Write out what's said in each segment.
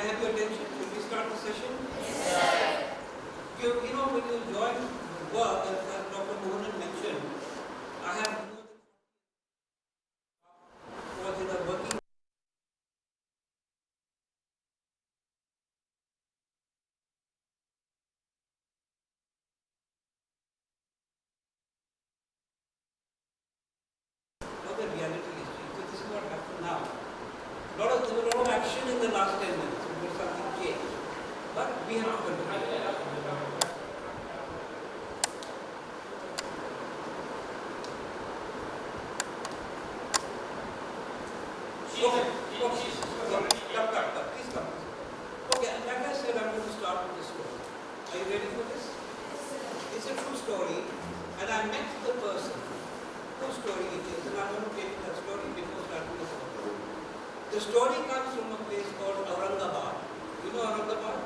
I have your attention? Should we start the session? Yes. You know, when you join work, as Dr. Mohan mentioned, I have was in a working. Now the reality is changed. So this is what happened now. There was a lot of action in the last 10 minutes before something changed. But we have to continue. Please come. Okay, like I said, I'm going to start with the story. Are you ready for this? It's a true story, and I met the person whose story it is, and I'm going to tell you that story before starting the story. The story comes from a place called Aurangabad. You know Aurangabad?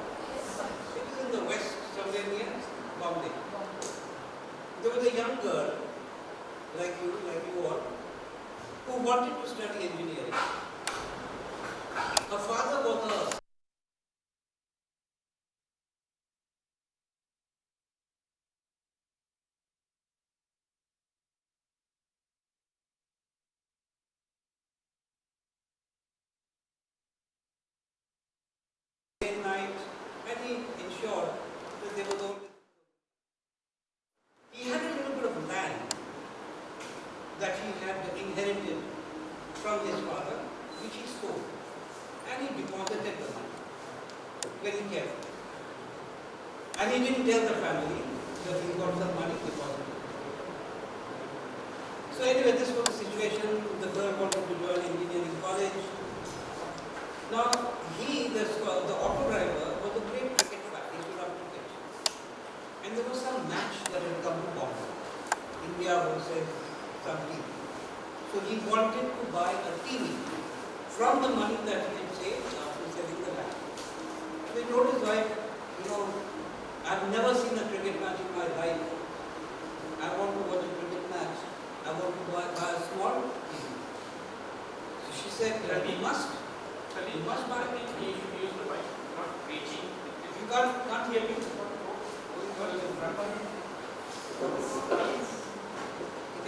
It is in the west, somewhere near Bombay. There was a young girl, like you all, who wanted to study engineering. Her father was a night, and he ensured that they were going. He had a little bit of land that he had inherited from his father, which he sold, and he deposited the money very carefully. And he didn't tell the family that he got some money deposited. So anyway, this was the situation. The girl wanted to join engineering college. Now, the auto driver, was a great cricket fan. He used to love cricket. And there was some match that had come to Bombay. India versus some team. So he wanted to buy a TV from the money that he had saved after selling the land. So he told his wife, I've never seen a cricket match in my life. I want to watch a cricket match. I want to buy a small TV. So she said, you must. You must buy it. You should use the mic, not preaching. If you can't hear me,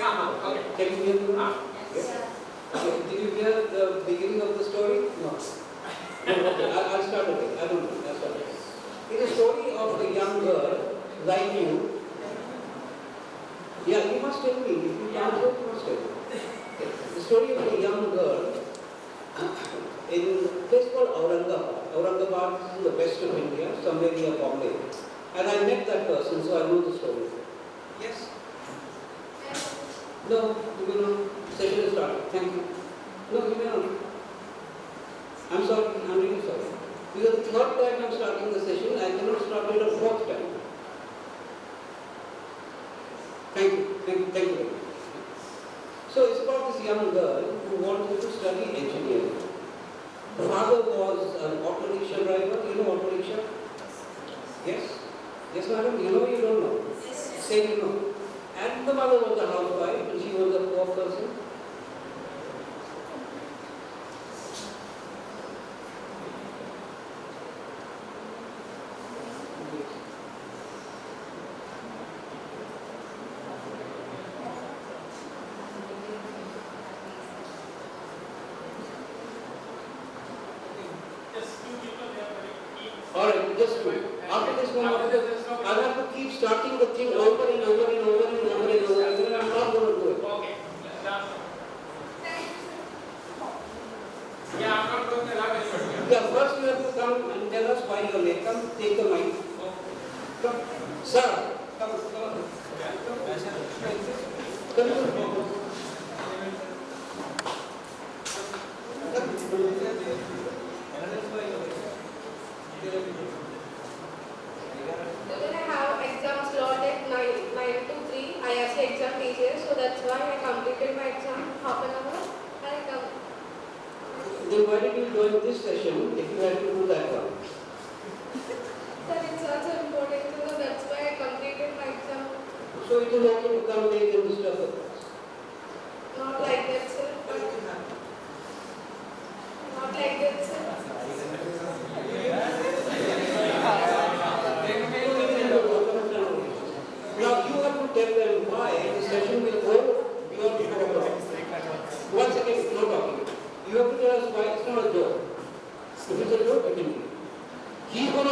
Okay. Can you hear me now? Yes. Okay. Did you hear the beginning of the story? No. Okay, I'll start again. I don't know. I'll start again. It's a story of a young girl like you. Yeah, you must tell me. If you can't hear, you must tell me. Okay. The story of a young girl in a place called Aurangabad. Aurangabad is in the west of India, somewhere near Bombay. And I met that person, so I know the story. Yes? No, you will not. Session is started. Thank you. No, you may not. I'm sorry. I'm really sorry. Because the third time I'm starting the session, I cannot start it a fourth time. Thank you. Thank you very much. So it's about this young girl who wanted to study engineering. Her father was an auto rickshaw driver. You know auto rickshaw? Yes? Yes, madam? You know, you don't know? Yes. Say you know. And the mother was a housewife and she was a poor person. Alright, just wait. After this one, I'll have to keep starting the thing over and over and over and over and over again. I'm not going to do it. Okay. Yeah, I'm not going to allow anybody. Yeah, first you have to come and tell us why you're late. Come, take the mic. Come. Sir, come. Today I have exam slot at 9 to 3. I asked the exam teacher, so that's why I completed my exam half an hour. And I come. Then why did you join this session if you had to do that one? Sir, it's also important, so that's why I completed my exam. So it is okay to come late and disturb the class. Not like that, sir. Not like that, sir.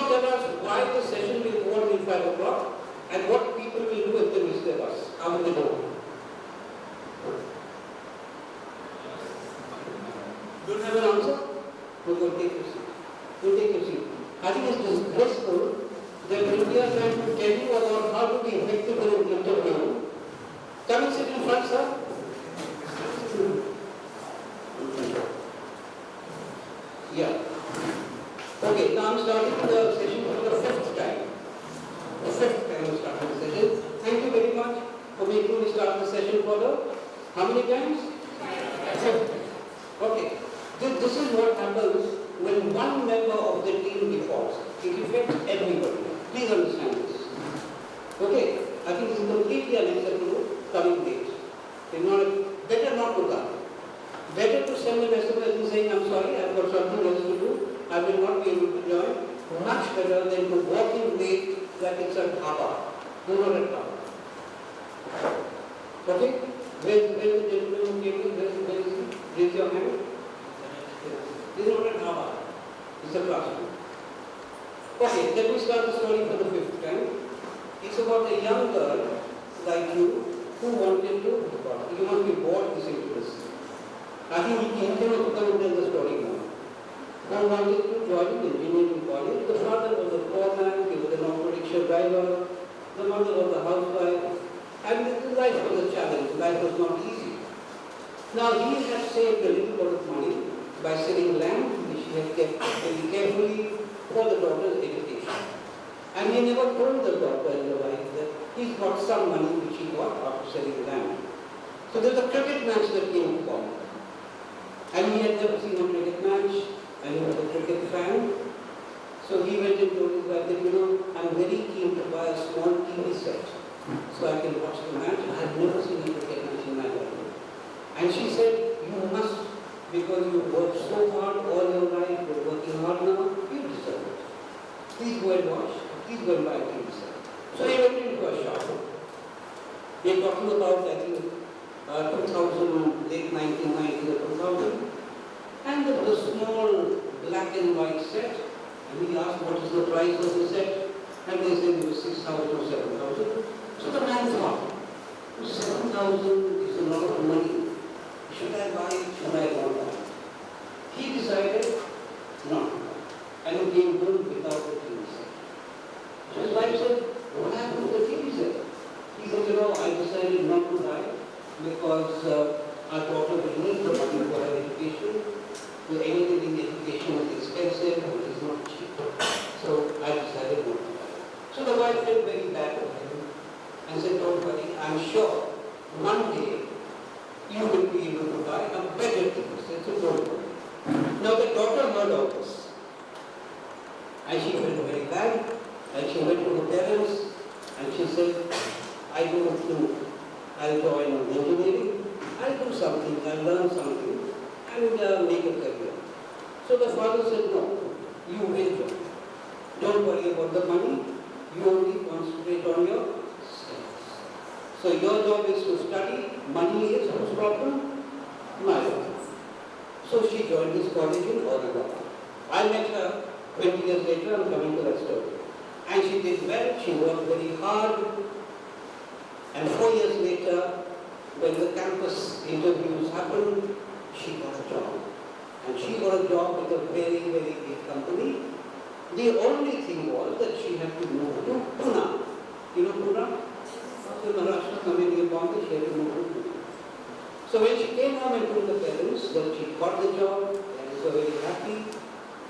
now tell us why the session will go on till 5 o'clock and what people will do if they miss their bus. How will they go? Don't have an answer? No, go take your seat. Go take your seat. I think it's disgraceful that India is trying to tell you about how to be effective in an interview. Come and sit in front, sir. Yeah. Okay, now I'm starting the session for the fifth time. The fifth time I'm starting the session. Thank you very much for making me start the session for the how many times? Fifth. Okay. This is what happens when one member of the team defaults. It affects everybody. Please understand this. Okay? I think this is completely unacceptable coming late. It's not, better not to come. Better to send an SMS and saying, I'm sorry, I've got something else to do. I will not be able to join. Much better than to walk in late like it's a dhaba. Do not at dhaba. Okay? Where is the gentleman who came in? Where is he? Raise your hand. This is not a dhaba. It's a classroom. Okay, let me start the story for the fifth time. It's about a young girl like you who wanted to, you must be bored this interest. I think he cannot come and tell the story now. Who wanted to join engineering college. The father was a poor man, he was an auto rickshaw driver, the mother was a housewife, and the life was a challenge, life was not easy. Now he had saved a little bit of money by selling land, which he had kept very carefully for the daughter's education. And he never told the daughter and the wife that he's got some money which he got after selling land. So there's a cricket match that came to come. And he had never seen a cricket match, and he was a cricket fan. So he went and told his wife that, I'm very keen to buy a small TV set so I can watch the match. I have never seen a cricket match in my life. And she said, you must, because you worked so hard all your life, you're working hard now, you deserve it. Please go and watch. Please go and buy a TV set. So he went into a shop. They're talking about, I think, 2000, late 1990 or 2000. And there was a small black and white set. And he asked what is the price of the set. And they said it was 6,000 or 7,000. So the man thought, 7,000 is a lot of money. Should I buy it? Should I not buy it? He decided not to buy it. And he came home without the TV set. So his wife said, what happened to the TV set? He said, I decided not to buy it because our daughter will need the money for her education. So anything in education is expensive, it is not cheap. So I decided not to buy it. So the wife felt very bad for him and said, don't worry, I'm sure one day you will be able to buy a better TV set, so don't worry. Now the daughter heard all this. And she felt very bad. And she went to her parents and she said, I don't know. I'll join engineering. I'll do something. I'll learn something and make a career. So the father said, no, you will join. Don't worry about the money. You only concentrate on your studies. So your job is to study. Money is whose problem? My problem. So she joined this college in Aurigabad. I met her 20 years later. I'm coming to that story. And she did well. She worked very hard. And 4 years later, when the campus interviews happened, she got a job. And she got a job with a very, very big company. The only thing was that she had to move to Pune. You know Pune? So Maharashtra, coming in Bombay, she had to move to Pune. So when she came home and told the parents that she got the job, and they were very happy.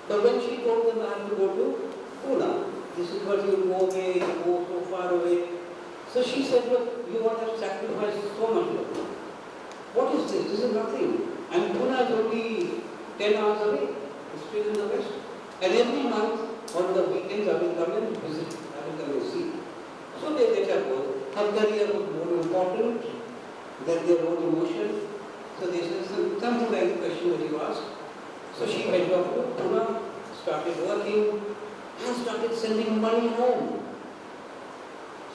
But when she told them I have to go to Pune, this is what you go away, you go so far away. So she said, look, you want to sacrifice so much of it. What is this? This is nothing. And Pune is only 10 hours away. It's still in the west. And every month, on the weekends, I will come and visit. I will come and see. So they let her go. Her career was more important than their own emotion. So they said something like the question that you asked. So she went off to Pune, started working, and started sending money home.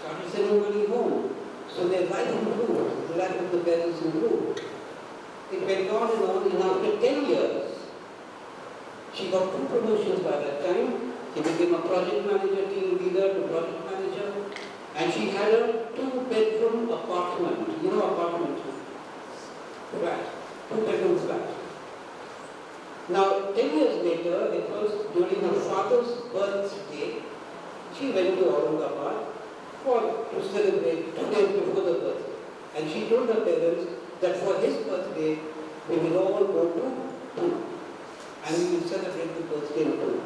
Started sending money home. So their life improved, the life of the parents improved. It went on, and after 10 years, she got 2 promotions by that time, He became a project manager, team leader to project manager. And she had a 2-bedroom apartment. You know apartment? Flat. 2-bedroom flat. Now, 10 years later, it was during her father's birthday, she went to Aurangabad to celebrate 2 days before the birthday. And she told her parents that for his birthday, we will all go to Pune. And we will celebrate the birthday in Pune.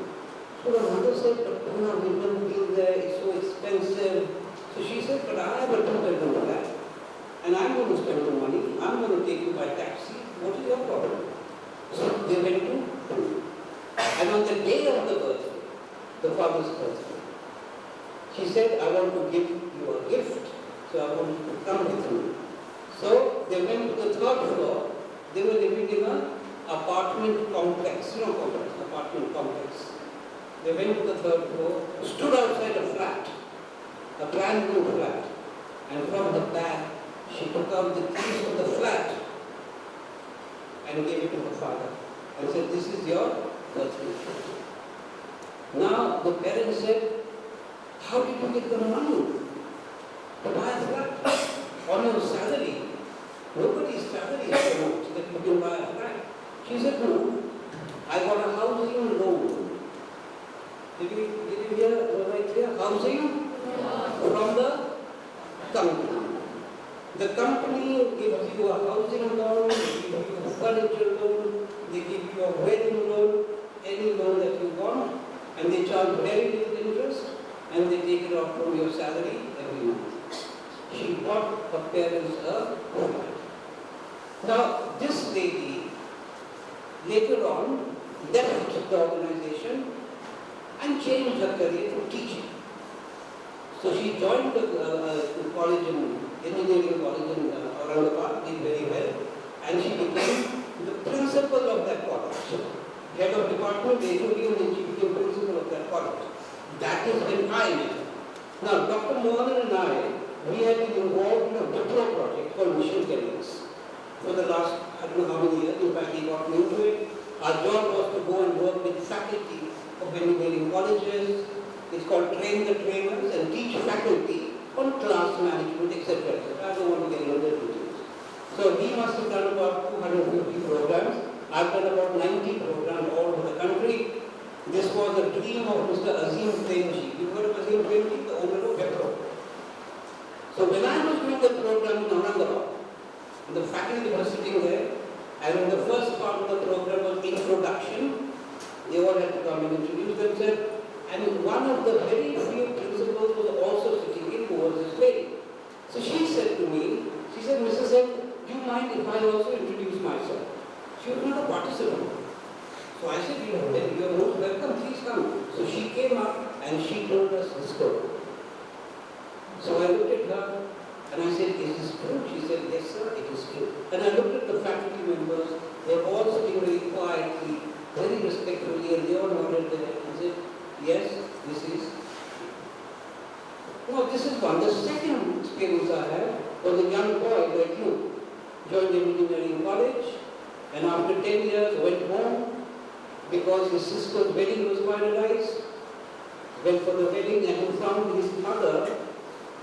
So her mother said, but Pune, we will be there, it's so expensive. So she said, but I have a 2-bedroom flat. And I'm going to spend the money. I'm going to take you by taxi. What is your problem? So they went to Pune. And on the day of the birthday, the father's birthday, she said, I want to give you a gift. So I want you to come with me. So they went to the 3rd floor. They were living in an apartment complex. You know, apartment complex. They went to the 3rd floor, stood outside a flat, a brand new flat. And from the back, she took out the keys of the flat and gave it to her father. And said, this is your birthday gift. Now the parents said, how did you get the money to buy a flat? On your salary. Nobody's salary is so much that you can buy a flat. She said, no, I got a housing loan. Did you hear right here? Housing? From the company. The company gives you a housing loan, they give you a furniture loan, they give you a wedding loan, any loan that you want, and they charge very little interest, and they take it off from your salary every month. She bought her parents a flat. Now, this lady later on left the organization and changed her career to teaching. So she joined the college engineering college in Aurangabad, did very well, and she became the principal of that college. Head of department, they told you, and she became principal of that college. That is when I met her. Now, Dr. Mohan and I, we had been involved in a Wipro project called Mission Careers for the last, I don't know how many years. In fact, he got me into it. Our job was to go and work with faculty of engineering colleges. It's called Train the Trainers, and teach faculty on class management, etc. I don't want to get into the details. So he must have done about 250 programs. I've done about 90 programs all over the country. This was a dream of Mr. Azim Premji. You heard of Azim Premji, the owner of Wipro. So when I was doing the program in Aurangabad, the faculty was sitting there, and the first part of the program was introduction. They all had to come and introduce themselves. And one of the very few principals was also sitting in, who was this lady. So she said to me, she said, Mrs. M, do you mind if I also introduce myself? She was not a participant. So I said, you're most welcome, please come. So she came up and she told us the story. So I looked at her and I said, is this true? She said, yes sir, it is true. And I looked at the faculty members, they were all sitting very quietly, very respectfully, and they all nodded their head and said, yes, this is. Now this is one. The second experience I had was a young boy like you, joined engineering college, and after 10 years went home because his sister's wedding was finalized. Went for the wedding and he found his mother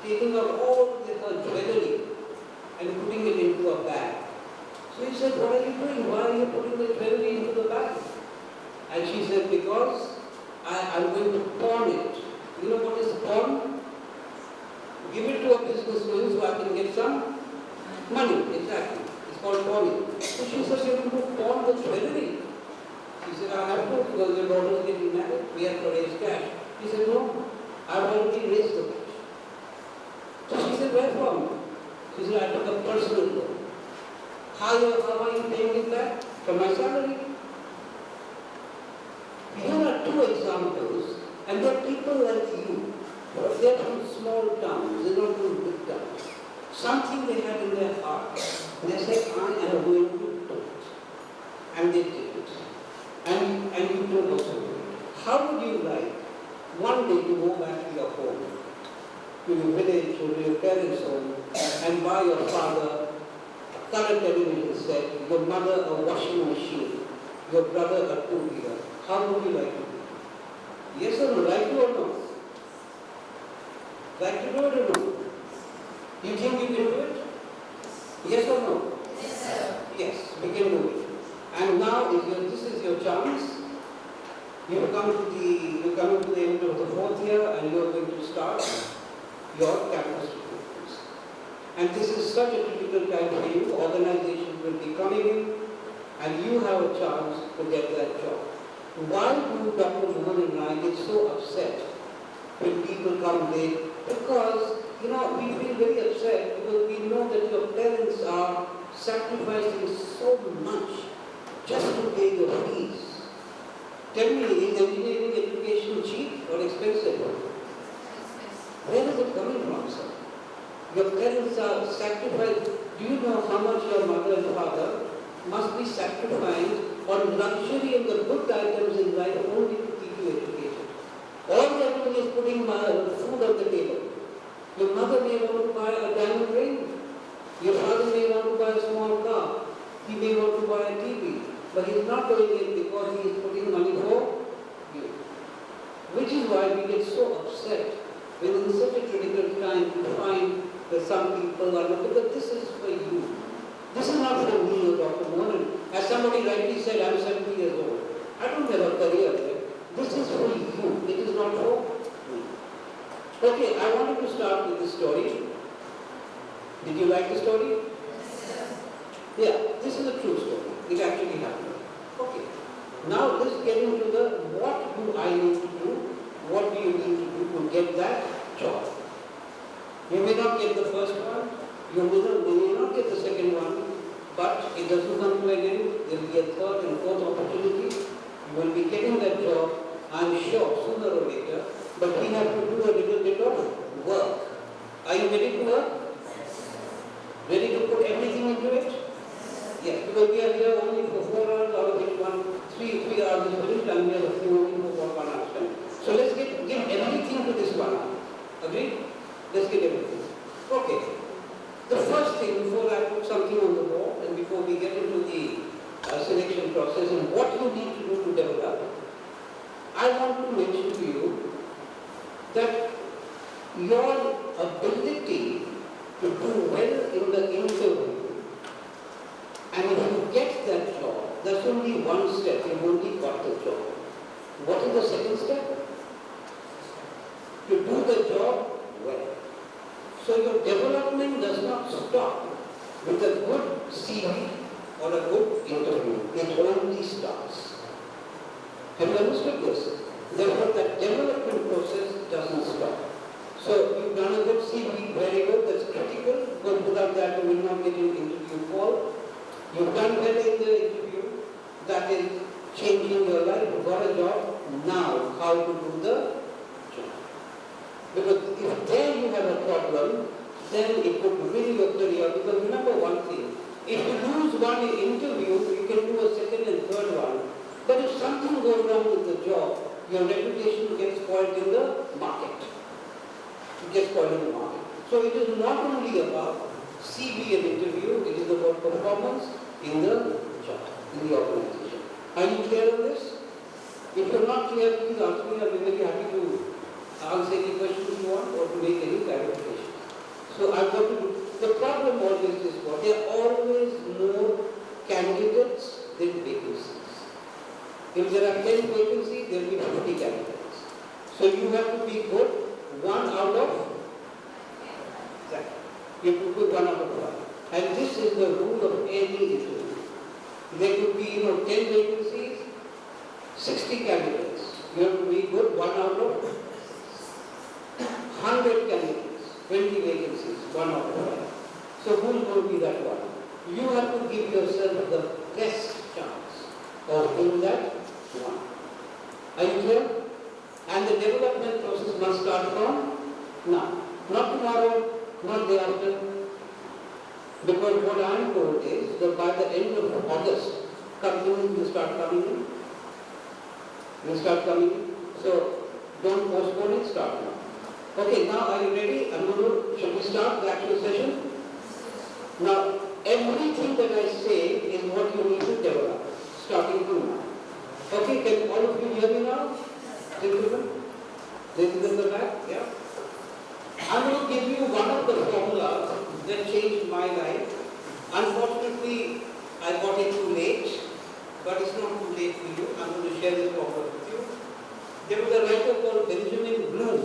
taking out all her jewelry and putting it into a bag. So he said, what are you doing? Why are you putting the jewelry into the bag? And she said, because I'm going to pawn it. You know what is pawn? Give it to a businessman so I can get some money. Exactly. It's called pawning. So she said, you're going to pawn the jewelry. She said, I have to because your daughter is getting married. We have to raise cash. He said, no, I've already raised the cash. So she said, where from? She said, I took a personal loan. How are you paying it back? From my salary. Here are two examples, and they're people like you. They're from small towns, they're not from big towns. Something they had in their heart. They said, I am going to do it. And they did it. And you can also do it. How would you like one day to go back to your home, to your village, or to your parents' home, and buy your father a color television set, your mother a washing machine, your brother a two-wheeler? How would you like to do it? Yes or no? Like to or no? Like to do it or no? You think you can do it? Yes or no? Yes, we can do it. And now this is your chance. You're coming to the end of the fourth year and you're going to start your campus recruitments. And this is such a critical time for you. Organizations will be coming in and you have a chance to get that job. Why do Dr. Mohan and I get so upset when people come late? Because, we feel very upset because we know that your parents are sacrificing so much just to pay your fees. Tell me, is engineering education cheap or expensive? Where is it coming from, sir? Your parents are sacrificing. Do you know how much your mother and father must be sacrificing on luxury and the good items in life only to keep you educated? All they are doing is putting food on the table. Your mother may want to buy a diamond ring. Your father may want to buy a small car. He may want to buy a TV. But he is not doing it because he is putting money for you. Which is why we get so upset when in such a critical time we find that some people are not, because this is for you. This is not for me or Dr. Mohan. As somebody rightly said, I'm 70 years old. I don't have a career there. This is for you. It is not for me. Okay, I wanted to start with this story. Did you like the story? Yeah, this is a true story. It actually happened. Okay. Now let's get into the what do I need to do? What do you need to do to get that job? You may not get the first one. You may not get the second one. But it doesn't come to an end. There will be a third and fourth opportunity. You will be getting that job, I'm sure, sooner or later. But we have to do a little bit of work. Are you ready to work? Ready to put everything into it? Yes, because we are here only for 4 hours, out of which 3 hours is finished, and we are only for 1 hour's time. So let's give everything to this 1 hour. Agreed? Let's get everything. Okay. The first thing, before I put something on the board, and before we get into the selection process and what you need to do to develop, I want to mention to you that your ability to do well in the interview, and if you get that job, that's only one step. You've only got the job. What is the second step? To do the job well. So your development does not stop with a good CV or a good interview. It only starts. Have you understood this? Therefore, that development process doesn't stop. So you've done a good CV, very good, that's critical, but without that you will not get an interview call. You've done well in the interview, that is changing your life, you've got a job, now how to do the job. Because if there you have a problem, then it could ruin your career. Because remember one thing, if you lose one interview, you can do a second and third one. But if something goes wrong with the job, your reputation gets spoiled in the market. It gets spoiled in the market. So it is not only about CV and interview, it is about performance in the job, in the organization. Are you clear on this? If you are not clear, please ask me. I'll be very happy to answer any questions you want or to make any clarification. So I've got to do. The problem always is what? There are always more candidates than vacancies. If there are 10 vacancies, there will be 50 candidates. So you have to be good 1 out of exactly. You have to put 1 out of 5. And this is the rule of any interview. There could be 10 vacancies, 60 candidates. You have to be good 1 out of 100 candidates, 20 vacancies, 1 out of 5. So who is going to be that one? You have to give yourself the best chance of doing that one. Are you clear? And the development process must start from now. Not tomorrow, not day after. Because what I am told is that by the end of August, companies will start coming in. Will start coming in. So don't postpone it, start now. Okay, now are you ready? Shall we start the actual session? Now, everything that I say is what you need to develop, starting from now. Okay, can all of you hear me now? Gentlemen? There was a writer called Benjamin Bloom,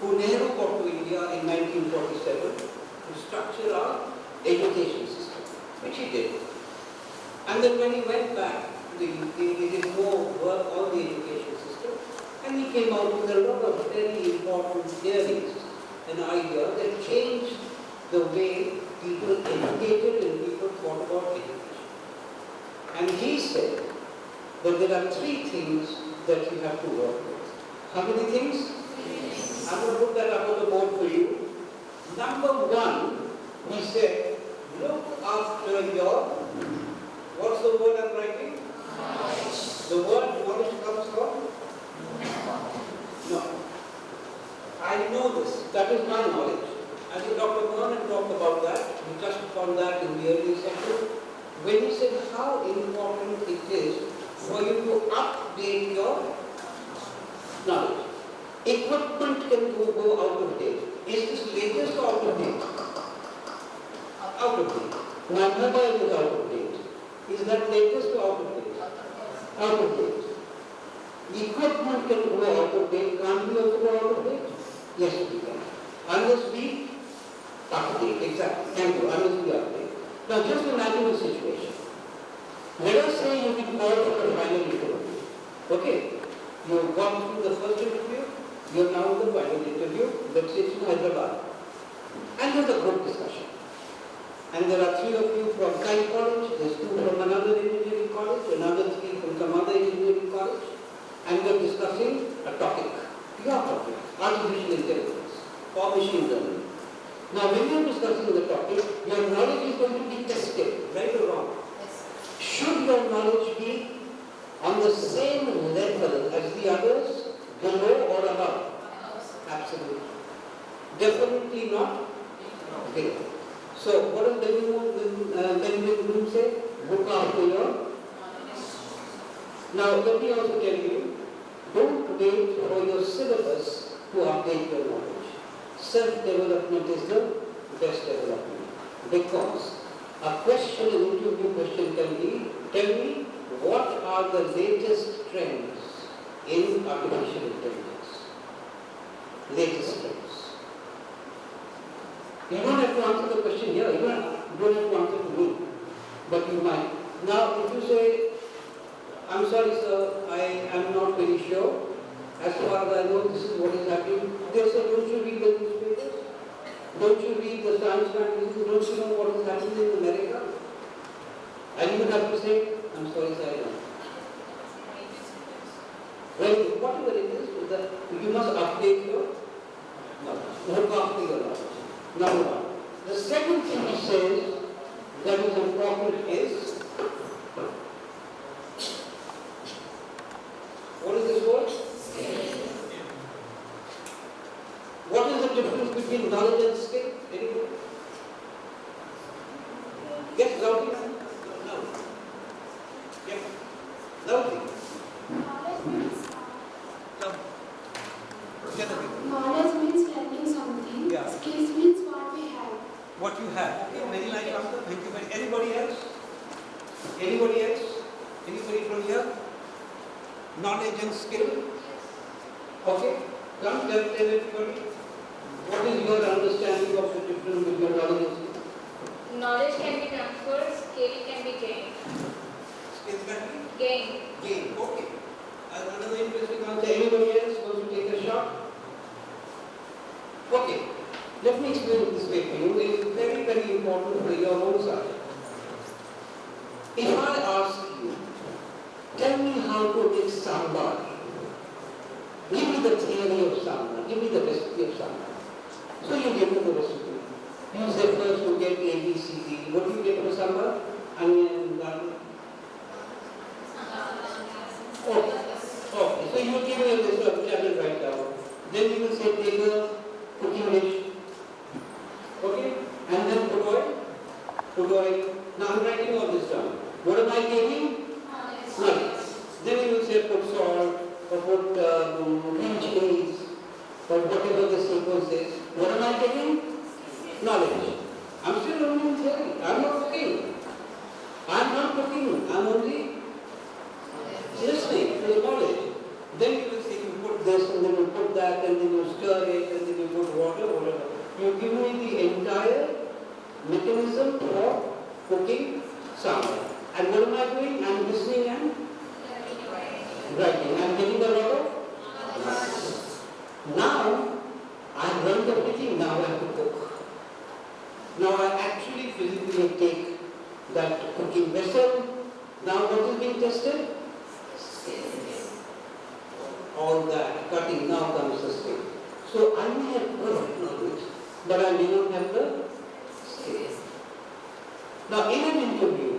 who Nehru brought to India in 1947 to structure our education system, which he did. And then when he went back to the UK, he did more work on the education system, and he came out with a lot of very important theories, an idea that changed the way people educated and people thought about education. And he said that there are three things that you have to work with. How many things? I'm going to put that up on the board for you. Number one, he said, look after your, what's the word I'm writing? Knowledge. The word knowledge comes from? No. I know this. That is my knowledge. I think Dr. Vernon talked about that. We touched upon that in the earlier session. When he said how important it is for you to update your knowledge. Equipment can go out of date. Is this latest or out of date? Out of date. My mobile is out of date. Is that latest or out of date? Out of date. Equipment can go out of date. Can't we also go out of date? Yes, we can. Unless we update. Exactly. Thank you. Unless we update. Now just imagine a situation. Let us say you will call for a final interview. Okay? You have gone through the first interview. You are now in the final interview. Let's say it's in Hyderabad. And there's a group discussion. And there are three of you from Sai College, there's two from another engineering college, another three from some other engineering college, and we're discussing a topic, your topic, artificial intelligence or machine learning. Now when you're discussing the topic, your knowledge is going to be tested, right or wrong? Yes. Should your knowledge be on the same level as the others, below or above? Absolutely. Definitely not below. So, what does Benjamin Bloom say? Look after your. Now, let me also tell you, don't wait for your syllabus to update your knowledge. Self-development is the best development. Because a question, an interview question can be, tell me, what are the latest trends in artificial intelligence? Latest trends. You don't have to answer the question here, you don't have to answer to me, but you might. Now, if you say, I'm sorry sir, I am not very sure, as far as I know this is what is happening, they say, don't you read the newspapers? Don't you read the science magazines? Don't you know what is happening in America? And you would have to say, I'm sorry sir, I don't. Well, whatever it is, you must update your knowledge, look after your knowledge. Number one. The second thing he says that is important is, what is this word? What is the difference between knowledge and skill? Anybody? Yes, loudly. No. Yes. Loudly. Knowledge means learning something. Yeah. Skills means what we have. What you have. Okay, very nice answer. Thank you very much. Anybody else? Anybody else? Anybody from here? Knowledge and skill? Okay. Come, tell everybody. What is your understanding of the difference between knowledge and skill? Knowledge can be transferred, skill can be gained. Skills can be? Gained. Gain. Okay. Another interesting answer. Anybody else wants to take a shot? Okay. Let me explain it this way to you. It is very, very important for your own side. If I ask you, tell me how to make sambar. Give me the theory of sambar. Give me the recipe of sambar. So you give me the recipe. You say first you get A, B, C, D. What do you get for sambar? Onion, garlic. Okay. Okay. So you give me a list of which I will write down. Then you will say take a cooking dish. Okay? And then put oil. Now I'm writing all this down. What am I giving? Knowledge. Then you will say put salt or put green chilies or whatever the sequence is. What am I giving? Knowledge. I'm still only in theory. I'm not cooking. I'm not cooking. I'm only listening to the knowledge. Then you will say you put this and then you put that and then you stir it and then you put water, whatever. You give me the entire mechanism for cooking sambar. And what am I doing? I am listening and writing. I am getting a lot of knowledge. Now, I have learned everything, now I have to cook. Now I actually physically take that cooking vessel. Now what is being tested? All that cutting, now comes the skill. So I may have perfect knowledge, but I may not have the skill. Now in an interview,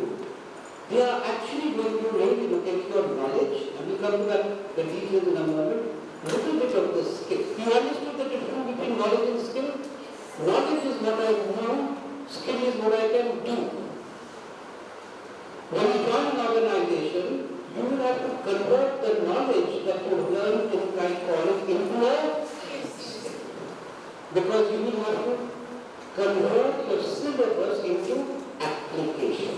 they are actually going to really look at your knowledge, and we come to that, the details in a moment, a little bit of the skill. You understood the difference between knowledge and skill? Knowledge is what I know, skill is what I can do. When you join an organization, you will have to convert the knowledge that you learned in college into a skill. Because you will have to convert your syllabus into application.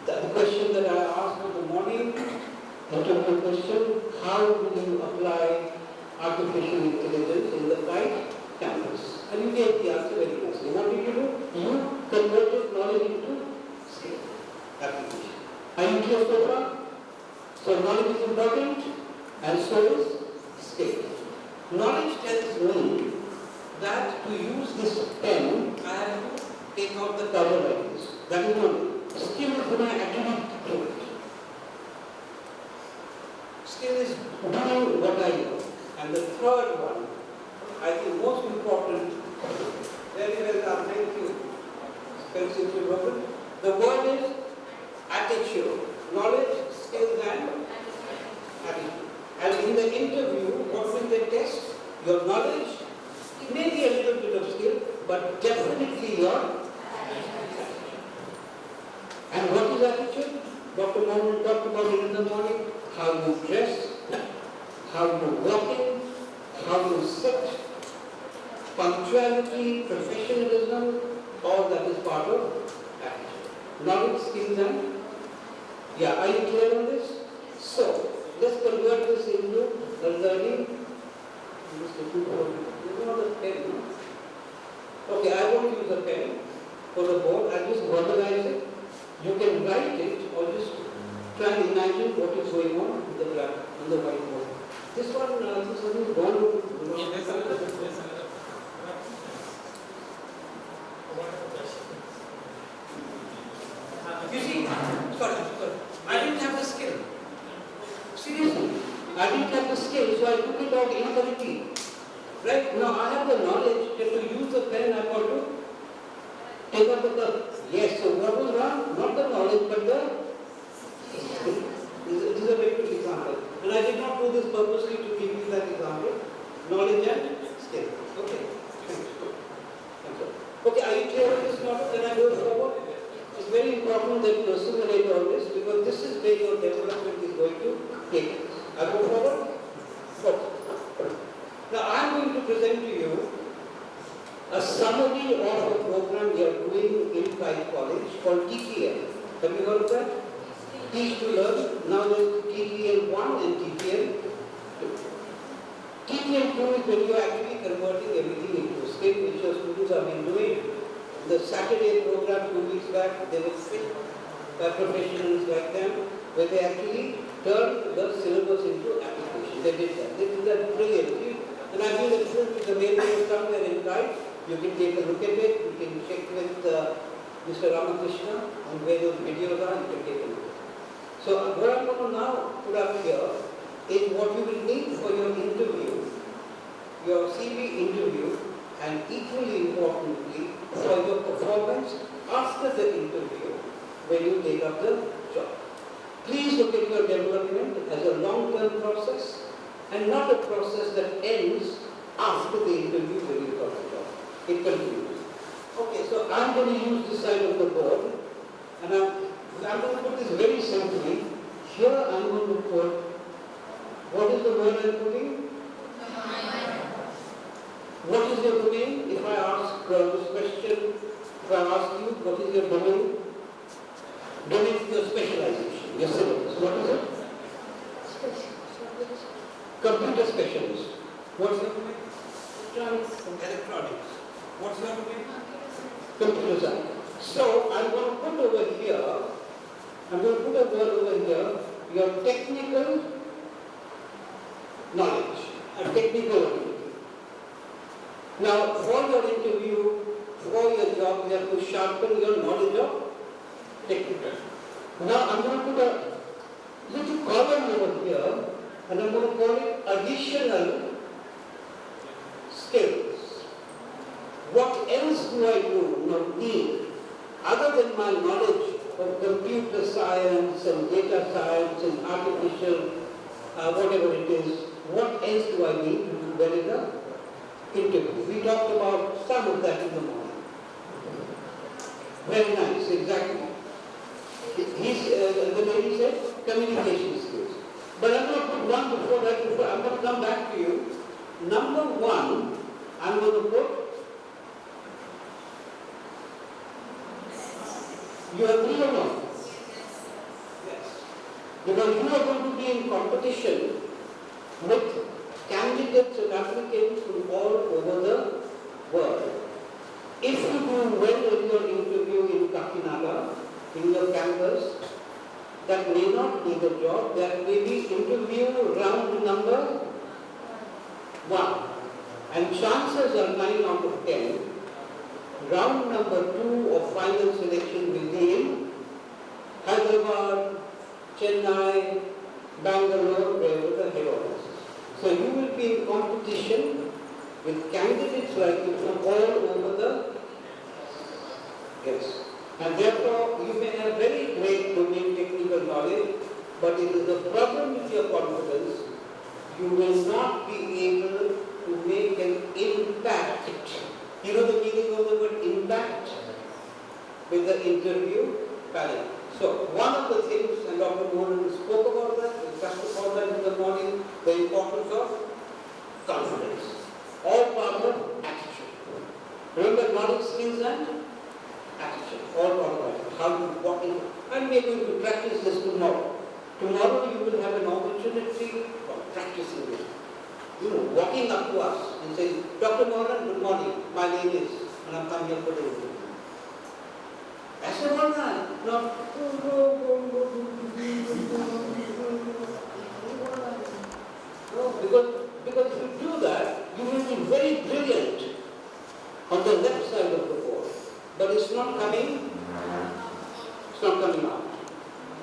The question that I asked in the morning, interview question, how do you apply artificial intelligence in the Kite campus? And you gave the answer very nicely. What did you do? You converted knowledge into skill, application. Are you clear so far? So knowledge is important and so is skill. Knowledge tells me that to use this pen, I have to take out the cover like this. That is knowledge. Skill is when I actually do it. Skill is doing what I know. And the third one, I think most important, very well done, thank you. The word is attitude. Knowledge, skills and attitude. And in the interview, what will they test? Your knowledge, maybe a little bit of skill, but definitely your attitude. And what is attitude? Dr. Mohan talked about it in the morning. How you dress, how you walk in, how you sit, punctuality, professionalism, all that is part of attitude. Knowledge, skills and are you clear on this? So, let's convert this into a learning. Okay, I won't use a pen for the board. I'll just verbalize it. You can write it or just try and imagine what is going on in the black, on the whiteboard. This one, this one is gone. You see, sorry, I didn't have the skill. Seriously, I didn't have the skill, so I took it out incorrectly. Right? Now I have the knowledge that to use the pen, I got to take out the cup. Yes, so what was wrong? Not the knowledge, but the skill. This is a very good example. And I did not do this purposely to give you that example. Knowledge and skill. Okay. Okay, are you clear with this model? Then I go forward. It's very important that you assimilate all this because this is where your development is going to take place. I go forward? Okay. Now I am going to present to you a summary of a program we are doing in Kite College called TTL. Have you heard of that? Teach to Learn. Now there is TTL 1 and TTL 2. TTL 2 is when you are actually converting everything into a skill, which your students have been doing. The Saturday program 2 weeks back, they were fit professionals like them, where they actually turned the syllabus into application. They did that. They did that brilliantly. And I feel that since the way they have come there in Kite, you can take a look at it, you can check with Mr. Ramakrishna on where those videos are, you can take a look. So what I'm going to now put up here is what you will need for your interview, your CV interview, and equally importantly, for your performance after the interview when you take up the job. Please look at your development as a long-term process and not a process that ends after the interview when you got the job. It continues. Okay, so I'm going to use this side of the board and I'm going to put this very simply. Here I'm going to put, what is the word I'm putting? What is your domain? If I ask this question, if I ask you, what is your domain? Domain is your specialization, your syllabus. What is it? Computer specialist. What's your domain? Electronics. Electronics. What's your domain? Computer science. So I'm going to put over here, I'm going to put a word over here, your technical knowledge, a technical ability. Now, for your interview, for your job, you have to sharpen your knowledge of technical. Now, I'm going to put a little column over here, and I'm going to call it additional skills. What else do I need, other than my knowledge of computer science and data science and artificial, whatever it is, what else do I need to do well in the interview? We talked about some of that in the morning. Very nice, exactly. The lady said communication skills. But I'm going to put one before that, I'm going to come back to you. Number one, I'm going to put, you agree or not? Yes. Because you are going to be in competition with candidates and applicants from all over the world. If you do well in your interview in Kakinada, in your campus, that may not be the job, that may be interview round number 1. And chances are 9 out of 10. Round number 2 of final selection will be in Hyderabad, Chennai, Bangalore, wherever the head office is. So you will be in competition with candidates like you from all over the yes. And therefore you may have very great domain technical knowledge, but it is a problem with your confidence. You will not be able to make an impact. You know the meaning of the word impact with the interview panel. So one of the things, and Dr. Mohan spoke about that, we touched upon that in the morning, the importance of confidence. All part of attitude. Remember knowledge, skills and attitude. All part of attitude. How to walk in. And we are going to practice this tomorrow. Tomorrow you will have an opportunity for practicing it. You know, walking up to us and saying, Dr. Mohan, good morning. My name is, and I'm coming here for the interview. I said, what that? No. No, because if you do that, you will be very brilliant on the left side of the board. But it's not coming out.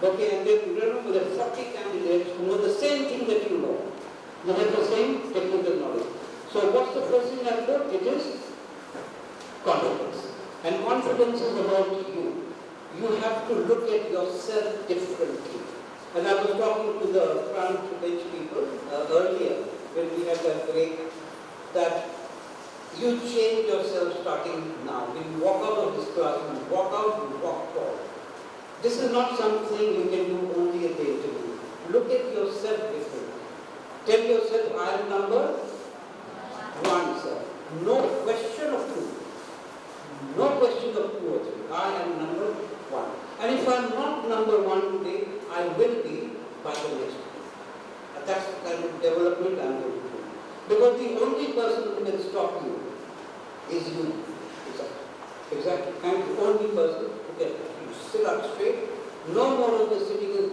Okay, and then remember there are 40 candidates who know the same thing that you know. They have the same technical knowledge. So what's the first thing I put? It is confidence. And confidence is about you. You have to look at yourself differently. And I was talking to the front bench people earlier when we had that break, that you change yourself starting now. When you walk out of this classroom, you walk out, you walk forward. This is not something you can do only at the interview. Look at yourself differently. Tell yourself, I am number 1, sir. No question of 2. No question of 2 or 3. I am number 1. And if I am not number 1 today, I will be by the next day. And that's the kind of development I am going to do. Because the only person who can stop you is you. Exactly. And the only person who can sit up straight, no more of the sitting in,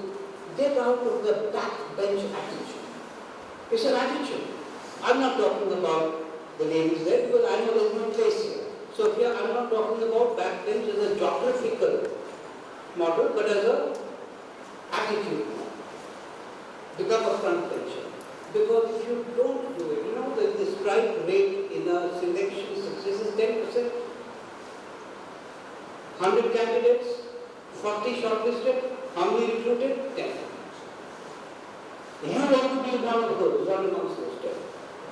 get out of the backbench attitude. It's an attitude. I'm not talking about the ladies there because I know there's no place here. So here I'm not talking about backbench as a geographical model, but as a attitude model. Become a front bencher. Because if you don't do it, you know the strike rate in a selection success is 10%. 100 candidates, 40 shortlisted, how many recruited? 10. You want to be one of those, one amongst those 10.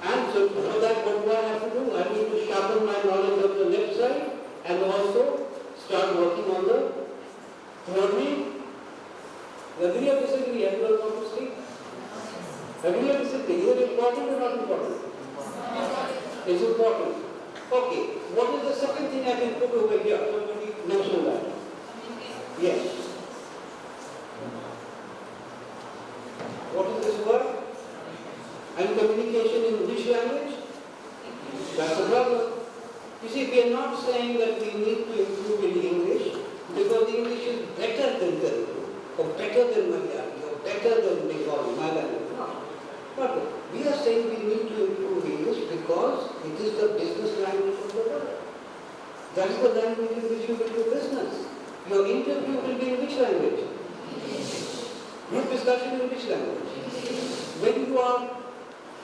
And so for that, what do I have to do? I need to sharpen my knowledge of the left side and also start working on the third knee. Agree or disagree? Everyone want to speak? Agree or disagree? Is it important or not important? It's important. Okay. What is the second thing I can put over here? Somebody mention that. Yes. What is this word? And communication in which language? That's the problem. You see, we are not saying that we need to improve in English because English is better than Telugu, or better than Malayali, or better than Bengali, my language. No. But we are saying we need to improve English because it is the business language of the world. That is the language in which you will do business. Your interview will be in which language? Group discussion in which language? When you are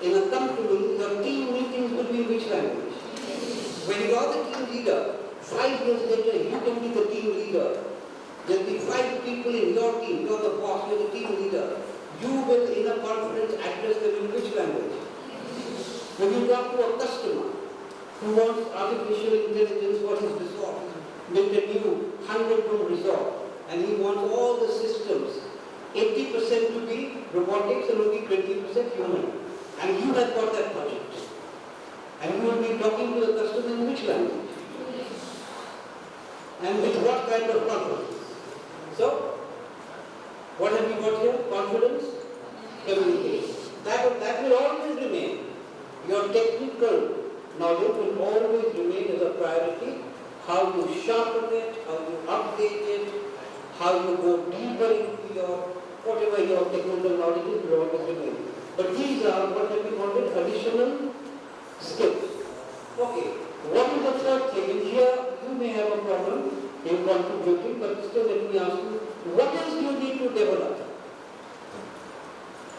in a company, your team meetings will be in which language? When you are the team leader, 5 years later, you can be the team leader. There will be 5 people in your team. You are the boss, you are the team leader. You will, in a conference, address them in which language? When you talk to a customer who wants artificial intelligence for his resort, built a new 100-room resort, and he wants all the systems, 80% to be robotics and only 20% human. And you have got that project. And you will be talking to the customer in which language? And with what kind of confidence? So, what have we got here? Confidence, communication. That will always remain. Your technical knowledge will always remain as a priority. How you sharpen it, how you update it, how you go deeper into your, whatever your technical knowledge is, will always remain. But these are what have we called it? Additional skills. Okay. What is the third thing? And here you may have a problem in contributing, but still let me ask you, what else do you need to develop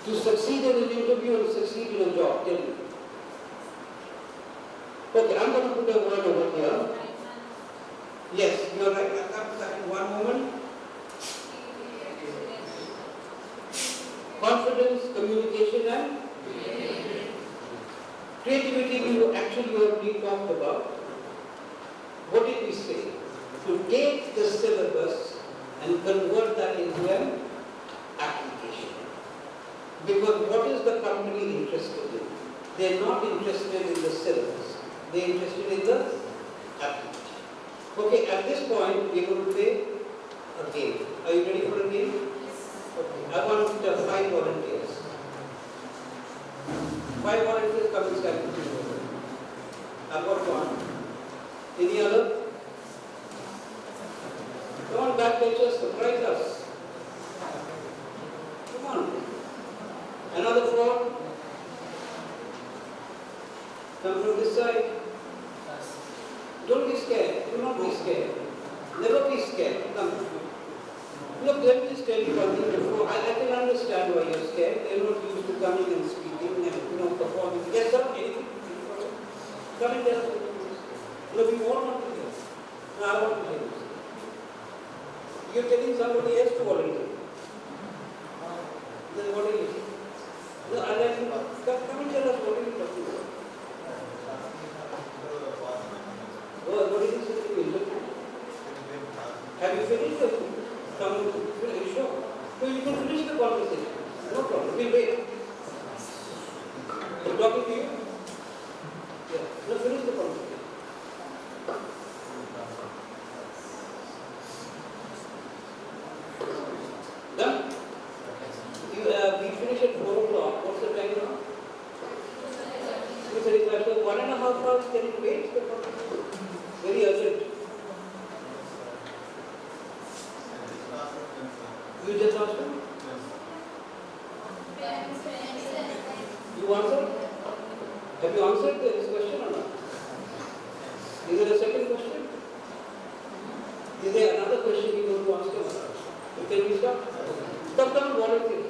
to succeed in an interview and succeed in a job? Tell me. Okay, I'm going to put a word over here. Yes, you are right. I'll come to that in one moment. Confidence, communication, and creativity we actually already talked about. What did we say? To take the syllabus and convert that into an application. Because what is the company interested in? They are not interested in the syllabus. They are interested in the application. Okay, at this point we are going to play a game. Are you ready for a game? Okay. I want 5 volunteers. 5 volunteers come and stand. I've got one. Any other? Come on, backbenchers, surprise us. Come on. Another 4. Come from this side. Don't be scared. Do not be scared. Never be scared. Come. Look, let me just tell you one thing before. I can understand why you're scared. They're not used to coming and speaking and performing. Yes, sir? Anything? Come and tell us. No, we all want to hear. No, I want to hear this. You're telling somebody else to volunteer. Then what are you saying? No, I'll let you come and tell us what are you talking about. Oh, what did you say to me? Have you finished the finish? Sure. So you can finish the conversation. No problem. We'll wait. I'm talking to you? Yeah. No, finish the conversation. Done? We finish at 4 o'clock. What's the time now? 2:35. So 1.5 hours, can you wait? Very urgent. You just asked him? You answered? Have you answered this question or not? Is there a second question? Is there another question you want to ask him? Can we stop? Stop down volunteer.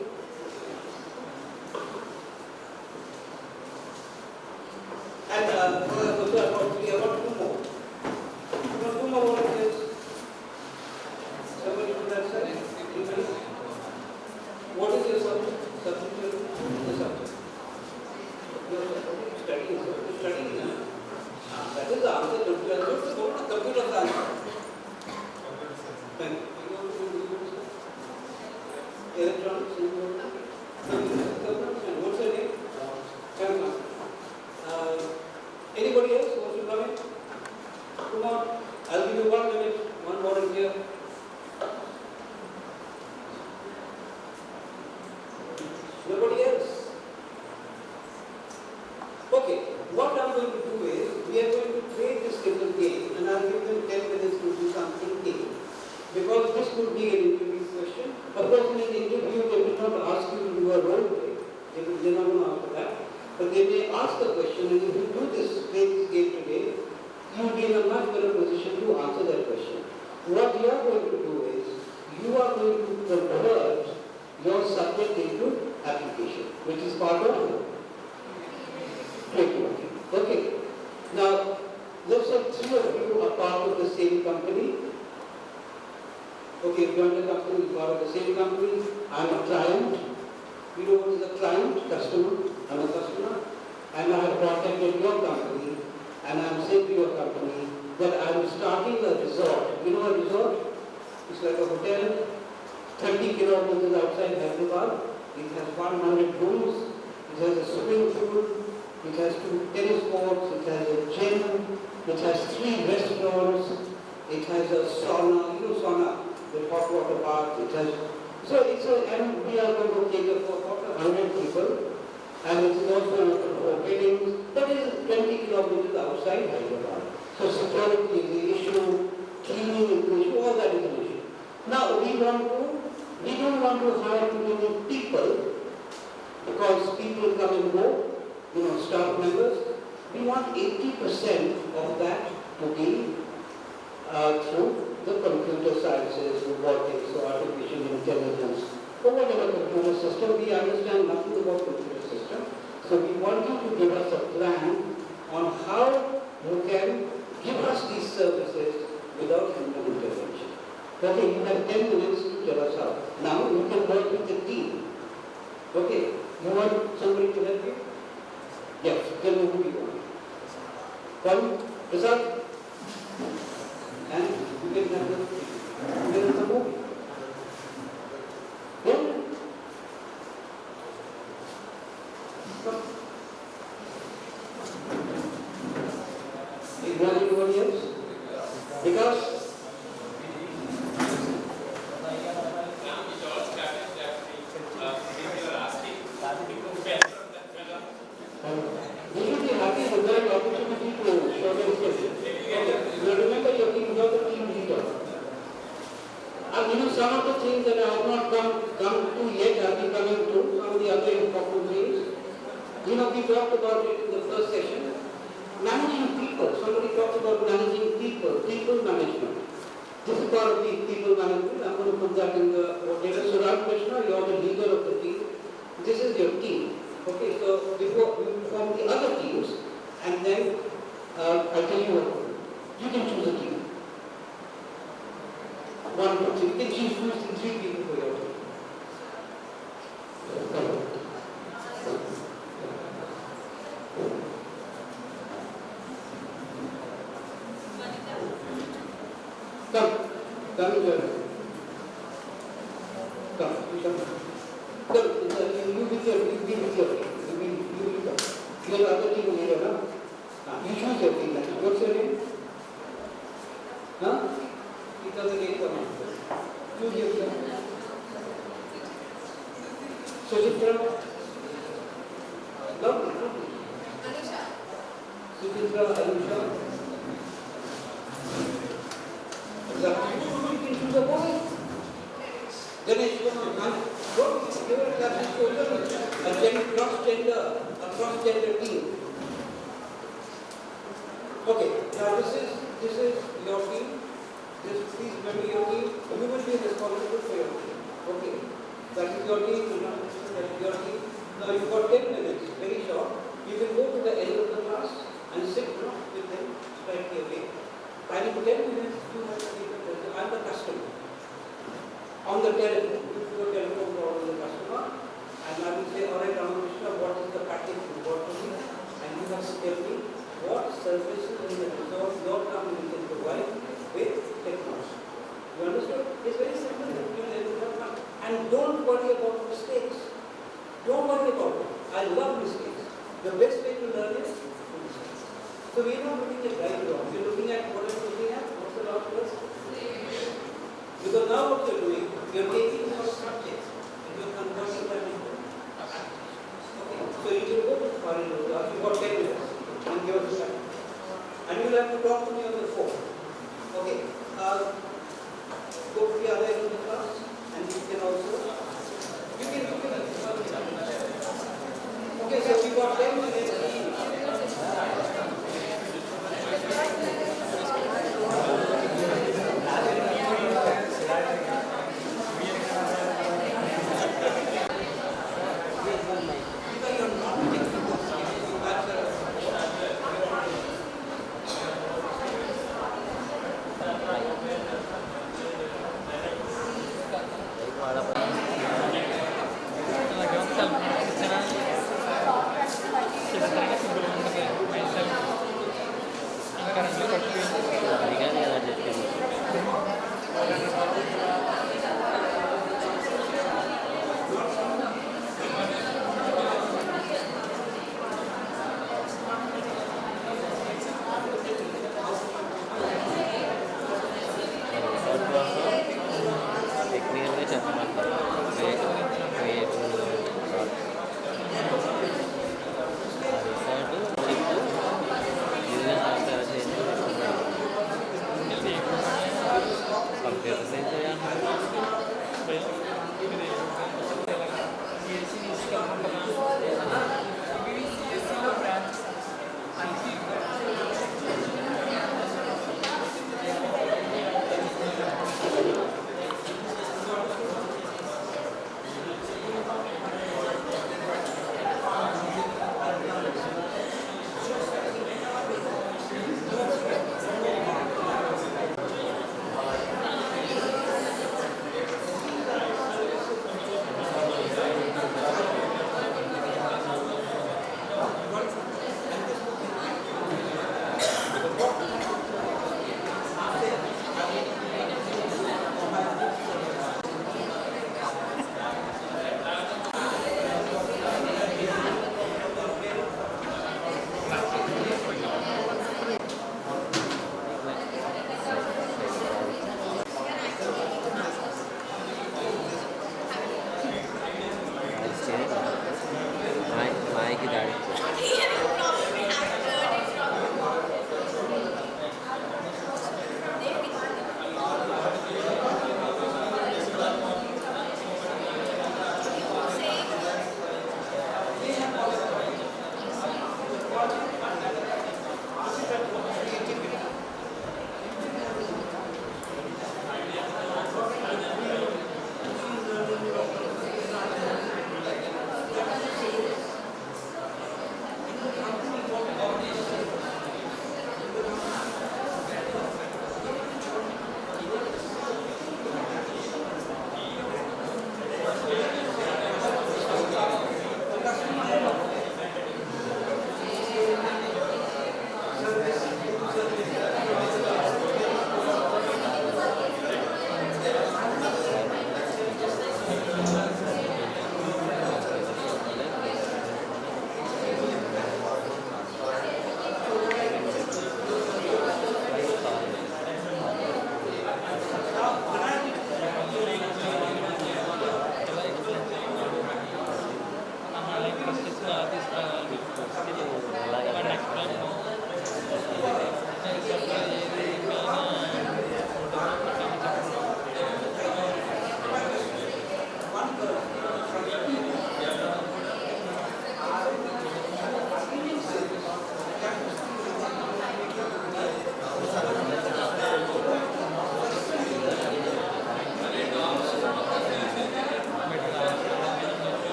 And we have got 2 more. We have 2 more volunteers. Somebody from that side? What is your subject? The subject. Your studying. Studying. That is the answer. Computer science. Thank you. Electronics. Okay, what I'm going to do is, we are going to play this little game, and I'll give them 10 minutes to do some thinking. Because this could be an interview question. Of course, in an interview, they will not ask you to do a role play. They're not going to ask for that. But they may ask a question, and if you do this, play this game today, you'll be in a much better position to answer that question. What you are going to do is, you are going to convert your subject into application, which is part of creativity. Okay. Now, let's say 3 of you are part of the same company. Okay, if you're in the company, you are part of the same company. I'm a client. You know what is a client? Customer. I'm a customer. And I have contacted your company, and I'm saying to your company that I'm starting a resort. You know a resort? It's like a hotel, 30 kilometers outside Hyderabad. It has 100 rooms. It has a swimming pool. It has 2 tennis courts. It has a gym. It has 3 restaurants. It has a sauna. You know sauna, the hot water bath. It has. So it's a, and we are going to cater for 100 people. And it is also open for weddings. That is 20 kilometers outside Hyderabad. So security is the issue. Cleaning is the issue. All that is an issue. Now we don't want to hire too many people because people come and go, staff members. We want 80% of that to be through the computer sciences, robotics, or artificial intelligence, or whatever computer system. We understand nothing about computer system. So we want you to give us a plan on how you can give us these services without human intervention. Okay, you have 10 minutes to tell us how. Now you can work with the team. Okay, you want somebody to help you? Yes, tell me who you want. Come, Prasad. And you can have the movie. Yeah? Come. You want anybody else? Because you should be happy with that opportunity to show them skills. Remember, you're the team leader. And some of the things that I have not come to yet, I'll be coming to, some of the other important things. We talked about it in the first session. Managing people. Somebody talked about managing people, people management. This is part of the people management. I'm going to put that in the order. So Ramakrishna, you're the leader of the team. This is your team. Okay, so before we form the other teams, and then I'll tell you what. You can choose a team. 1, 2, 3. You can choose 3 people for your team. Come. Come here. Come. You with your team. You come. You're the other team leader, no? You choose your team. What's your name? Huh? It doesn't need come on. Choose your team. Sujitra? No? Anusha. Sujitra, Anusha? You can choose a boy. Ganesh, come on. Go. You will have this chosen a cross-gender team. Okay, now this is your team. Please remember your team. You will be responsible for your team. Okay, that is your team. That is your team. Now you've got 10 minutes, very short. You can go to the end of the class and sit with them slightly away. And in 10 minutes, you have to take a person. I'm the customer. On the telephone, you do a telephone call to the customer, and I will say, all right, Ramakrishna, what is the package you bought for me? And you have to tell me what services in the resort your company can provide with technology. You understood? It's very simple. And don't worry about mistakes. Don't worry about it. I love mistakes. The best way to learn is through mistakes. So we're not looking at right or wrong. We're looking at what I'm looking at. What's the last verse? Because now what you're doing, you're taking your subjects and you're converting them into practice. Okay. So you can go to foreign class, you've got 10 minutes and give us a time. And you'll have to talk to me on the phone. Okay? Go to the other end of the class and you can also. You can. Okay, so we got 10 minutes.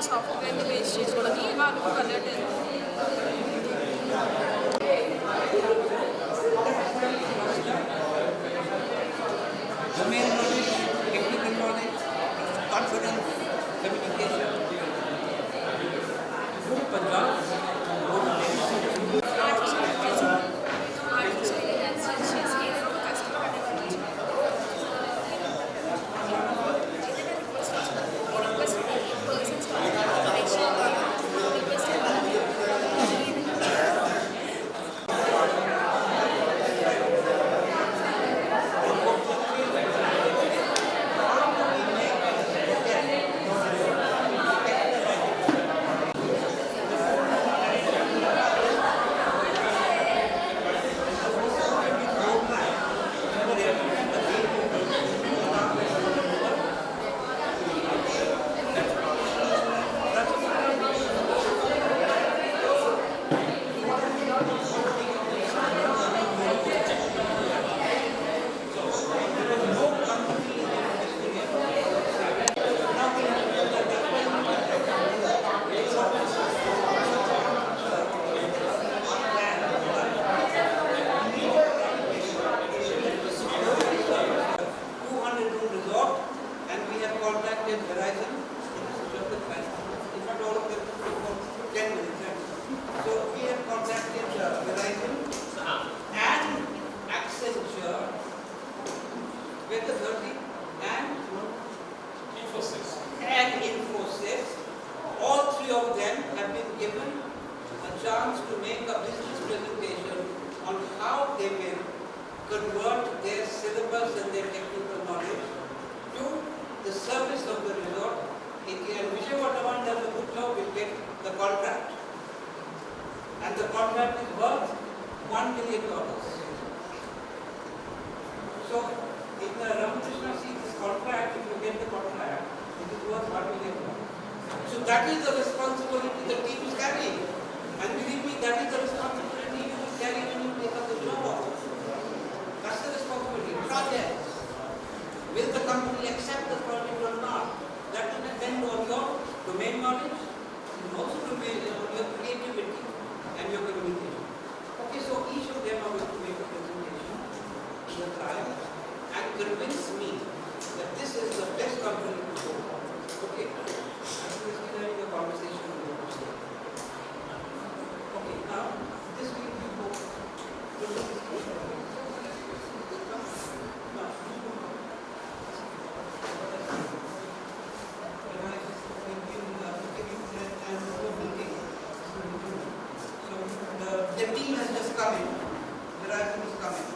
సాఫ్ట్వేర్ని base చేసుకోవడానికి వాళ్ళు convert domain knowledge, technical knowledge, confidence, communication. Go to Punjab, go to Verizon, in fact all of them for 10 minutes. So we have contacted Verizon and Accenture, with the 30 and Infosys. All three of them have been given a chance to make a business presentation on how they will convert their syllabus and their technical knowledge to the service of the resort. And Vijayawada does a good job, will get the contract. And the contract is worth $1 million. So, if the Ramakrishna sees this contract, if you get the contract, it is worth $1 million. So that is the responsibility the team is carrying. And believe me, that is the responsibility you will carry when you take up the job. That's the responsibility. Projects. Will the company accept the project or not? That will depend on your domain knowledge and also on your creativity and your communication. Okay, so each of them are going to make a presentation to the tribe and convince me that this is the best company to go. Okay, I think this is the conversation we will have. Okay, now this will be both. The team has just come in, the Verizon is coming,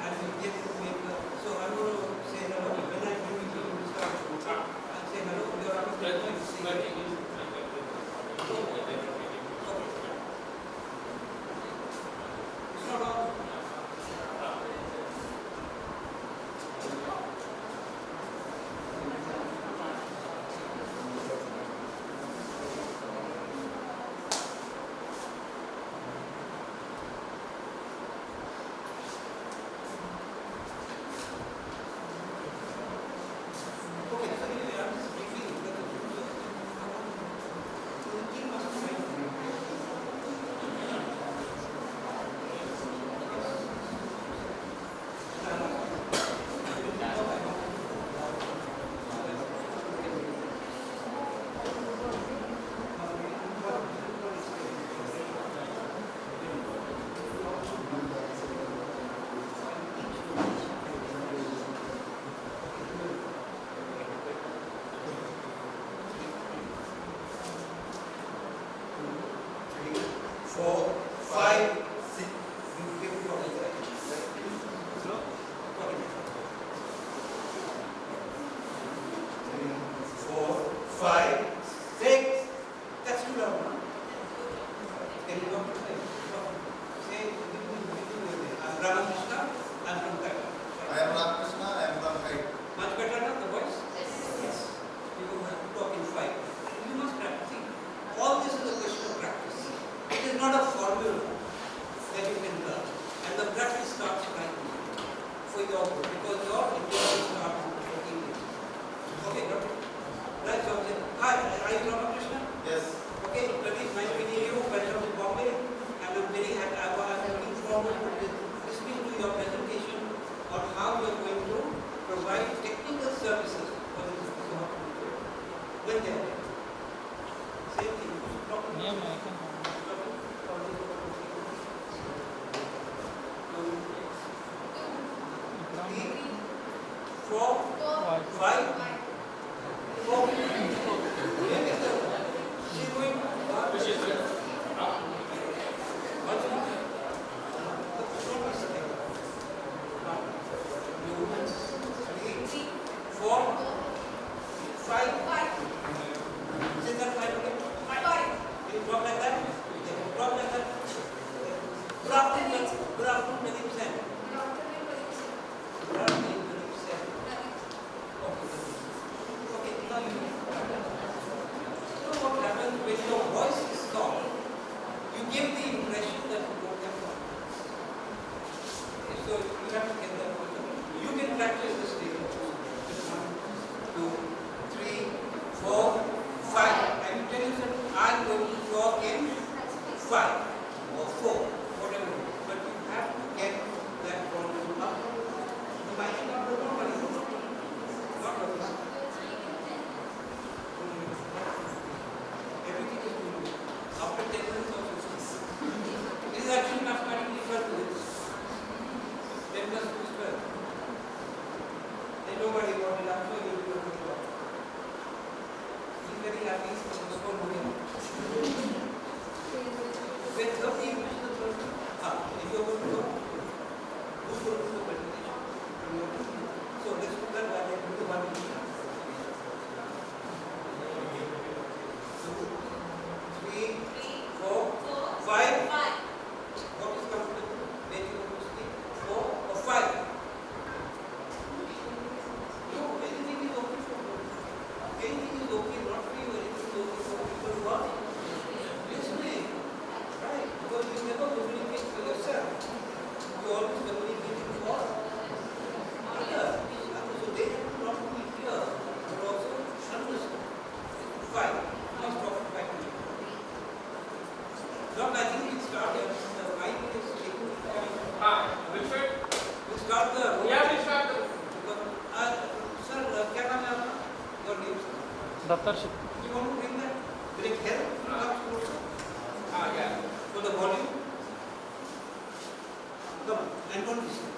and we get to make so I'm going to say hello, when I bring you to start. job because your interview starts in 14 days. Okay, got it? Right, so hi, are you Ramakrishna? Yes. Okay, Pradeep, nice meeting you. Welcome to Bombay. And I'm very happy. I'm looking forward to listening to your presentation on how you're going to provide technical services for the business of when they are there. Same thing. Three, four, five, four. She's going. Which is good. What's wrong? Three, four, five. Is that five again? You drop like that? Drop like that? Good afternoon, Nadeem Sen. Good afternoon, Nadeem Sen. Okay, now you know what happens when your voice is soft? You give the impression that you don't have confidence. Okay, so you have to get that voice. You can practice this daily. 1, 2, 3, 4, 5. And you tell yourself, I'm going to talk in 5 or 4, whatever. But you have to get that volume up. You might not know nobody. Not always. Everything is good. After 10 minutes of this. It is actually mathematically 12 minutes. 10 plus 2 is 12. Then nobody wanted up, so you will do a good job. He's very happy, so let's go to him. When 30 minutes to 30, if you're going to go, who's going to do the presentation? So let's do that while I do the 1 minute. 2, 3, 4, 5. What is comfortable? Make you want to sleep. 4 or 5. No, anything is okay for you. Anything is okay, not for you. Anything is okay for people who are listening. Right? Because you never communicate for yourself. You always communicate for others. So they have to not only hear, but also understand. 5. Now stop at 5 minutes. Now I think we'll start here. The mic is taking Which way? we'll start the Yeah, we start the. sir, क्या नाम है आपका? Your name, sir? दफ्तर You want to bring that? Will it help? Come closer. Yeah. For the volume. Come on, and don't listen.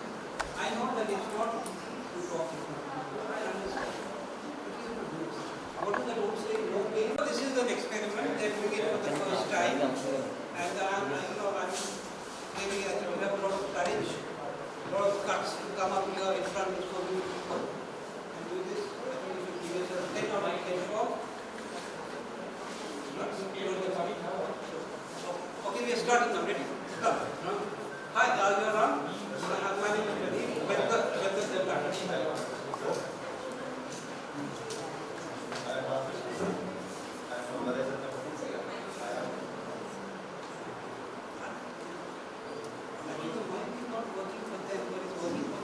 I know that it's not easy to talk in front of people. I understand. But you have to do it. What does the road say? No pain. This is an experiment that we did for the first time. And I'm maybe I think you have a lot of courage, a lot of guts to come up here in front of so many people and do this. I think you should give yourself 10 or 10 shots. Okay, we are starting now. Ready? Come. Hi, you are on. My name is Pradeep. Welcome to the platform.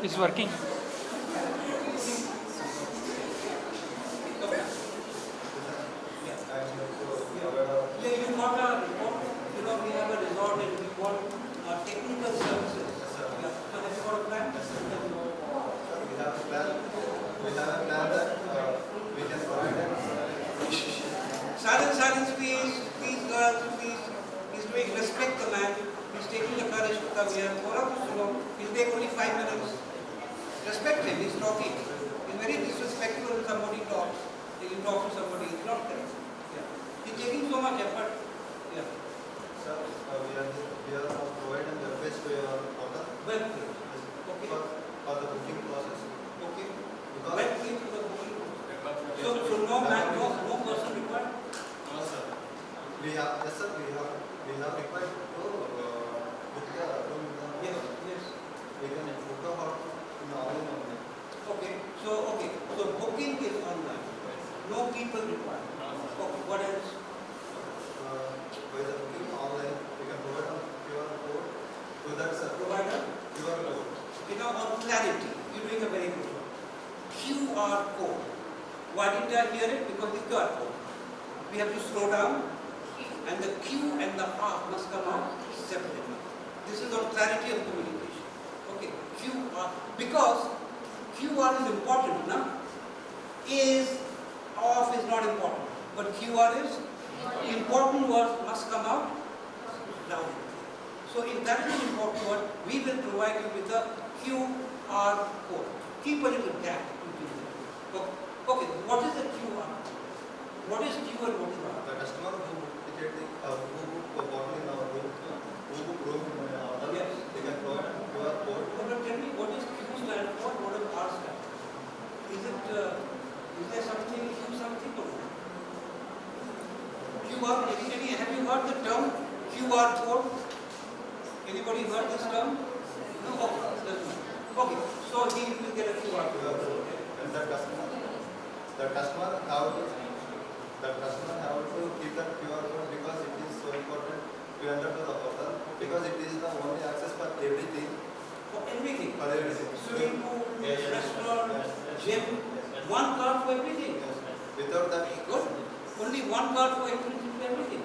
is working. Yeah, you want a report, we have a resort and we want technical services. Yeah. So have you got a plan? We have a plan that we can provide them. Silence, please. Please, girls, please. He's doing respect the man. He's taking the courage to come here. He'll take only 5 minutes. Respect him. He's talking. He's very disrespectful when somebody talks. You talk to somebody. It's not correct. Yeah. He's taking so much effort. Yeah. Sir, we are providing the best way of order. Well, okay. For the booking process. Okay. Because Well, please to the booking. So no man, no person required. no, sir. We have required to book the room. Yes, yes. We can book the hot in the online only. Okay. So booking is online. No people required. Okay. What else? By the booking online, we can provide a QR code to that sir. Provider. QR code. On clarity. You're doing a very good job. QR code. Why didn't I hear it? Because the QR code. We have to slow down, and the Q and the R must come out separately. This is on clarity of communication. Okay, QR. Because QR is important, no? Is off is not important. But QR is important word must come out loud. So if that is an important word, we will provide you with the QR code. Keep a little gap between them. Okay, what is the QR? What is Q and what is R? The customer who ticketed who bought in our room, who booked room in our hotel, Yes. they can provide QR code. But tell me, what is Q stand for? What is R stand for? Is there something Q something or not? QR, have you heard the term QR code? Anybody heard this term? No? Okay, doesn't matter. Okay, so he will get a QR code. And the customer have to keep that QR code because it is so important to enter to the hotel because it is the only access for everything. For everything. For everything. Swimming pool, Yes. restaurant, Yes. gym, one card for everything. Yes. Without that, Good. Only one card for everything.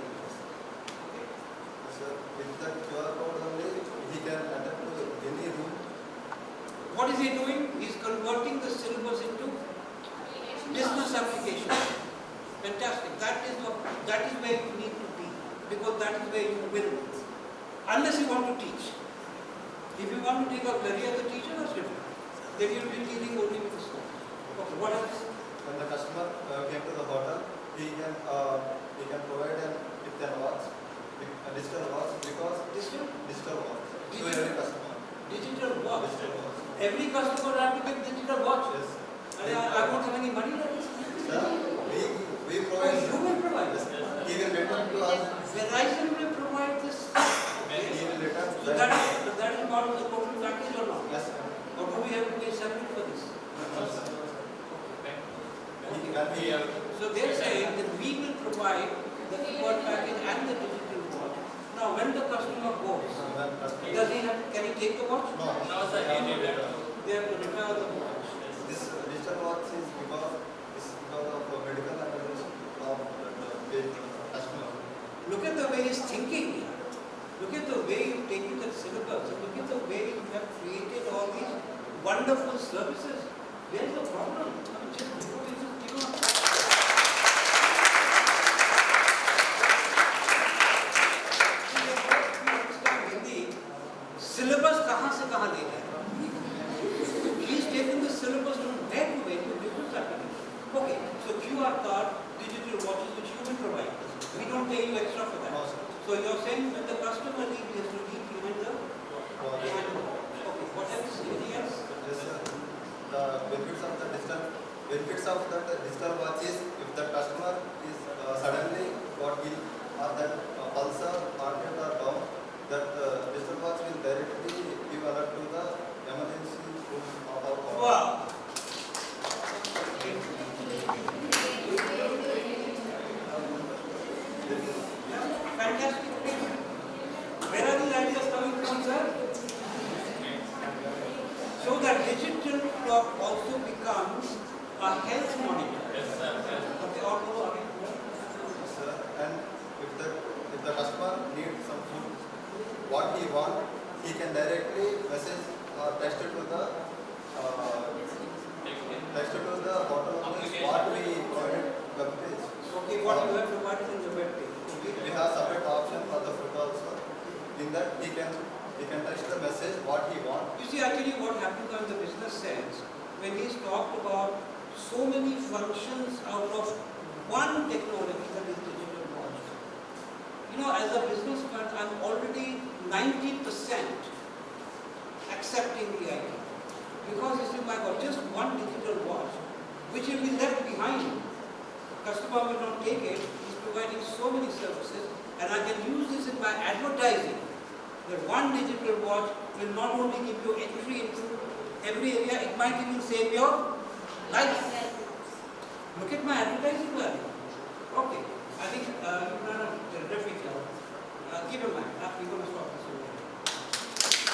so with that QR code only, he can enter to any room. What is he doing? He is converting the syllabus into business application. Fantastic. That is where you need to be, because that is where you will. Unless you want to teach. If you want to take a career as a teacher, that's different. Then you will be dealing only with the school. Okay, what else? When the customer came to the hotel, he can provide an watch, a digital watch because digital watch to every customer. Digital watch. Digital watch. Every customer has to get digital watch. Yes. I won't have any money like this. Sir, we Oh, provide. you will provide this. He will return to us. Verizon will provide this. He will return. So that is part of the total package or not? Yes, sir. Or do we have to pay separate for this? No, sir. So they're saying that we will provide the keyboard package and the digital watch. Now when the customer goes, can he take the watch? No, sir, he will return. They have to return the watch. This digital watch is because of medical emergency of the customer. Look at the way he's thinking here. Look at the way you've taken the syllabus. And look at the way you have created all these wonderful services. Where's the problem? Syllabus कहाँ से कहाँ ले गए? He's taken the syllabus from where to where to different applications. Okay, so QR card, digital watches which you will provide. We don't pay you extra for that. No, sir. So you're saying that the customer leaves, he has to leave behind the wall. Okay, what else? Anything else? Yes, sir. The benefits of that digital watch is if the customer is suddenly got ill or that pulse or heart rate are down, that digital watch will directly give alert to the emergency room of our hotel. Wow. Fantastic. Where are these ideas coming from, sir? So that digital clock also becomes a health monitor. Yes, sir. Yes. Okay, all over again. Yes, sir. And if the customer needs some food, what he want, he can directly message or text it to the hotel Application. what we provided web page. Okay, what you have provided in the web page. We have separate option for the food also. In that he can text the message what he want. You see, actually what happens in the business sense, when he's talked about so many functions out of one technology that is digital watch. You know, as a businessman, I'm already 90% accepting the idea. Because you see, I got just one digital watch, which will be left behind. Customer will not take it. He's providing so many services, and I can use this in my advertising. That one digital watch will not only give you entry into every area, it might even save your life. Look at my advertising value. Okay, I think you've done a terrific job. Give him a mic. We're going to stop this over here.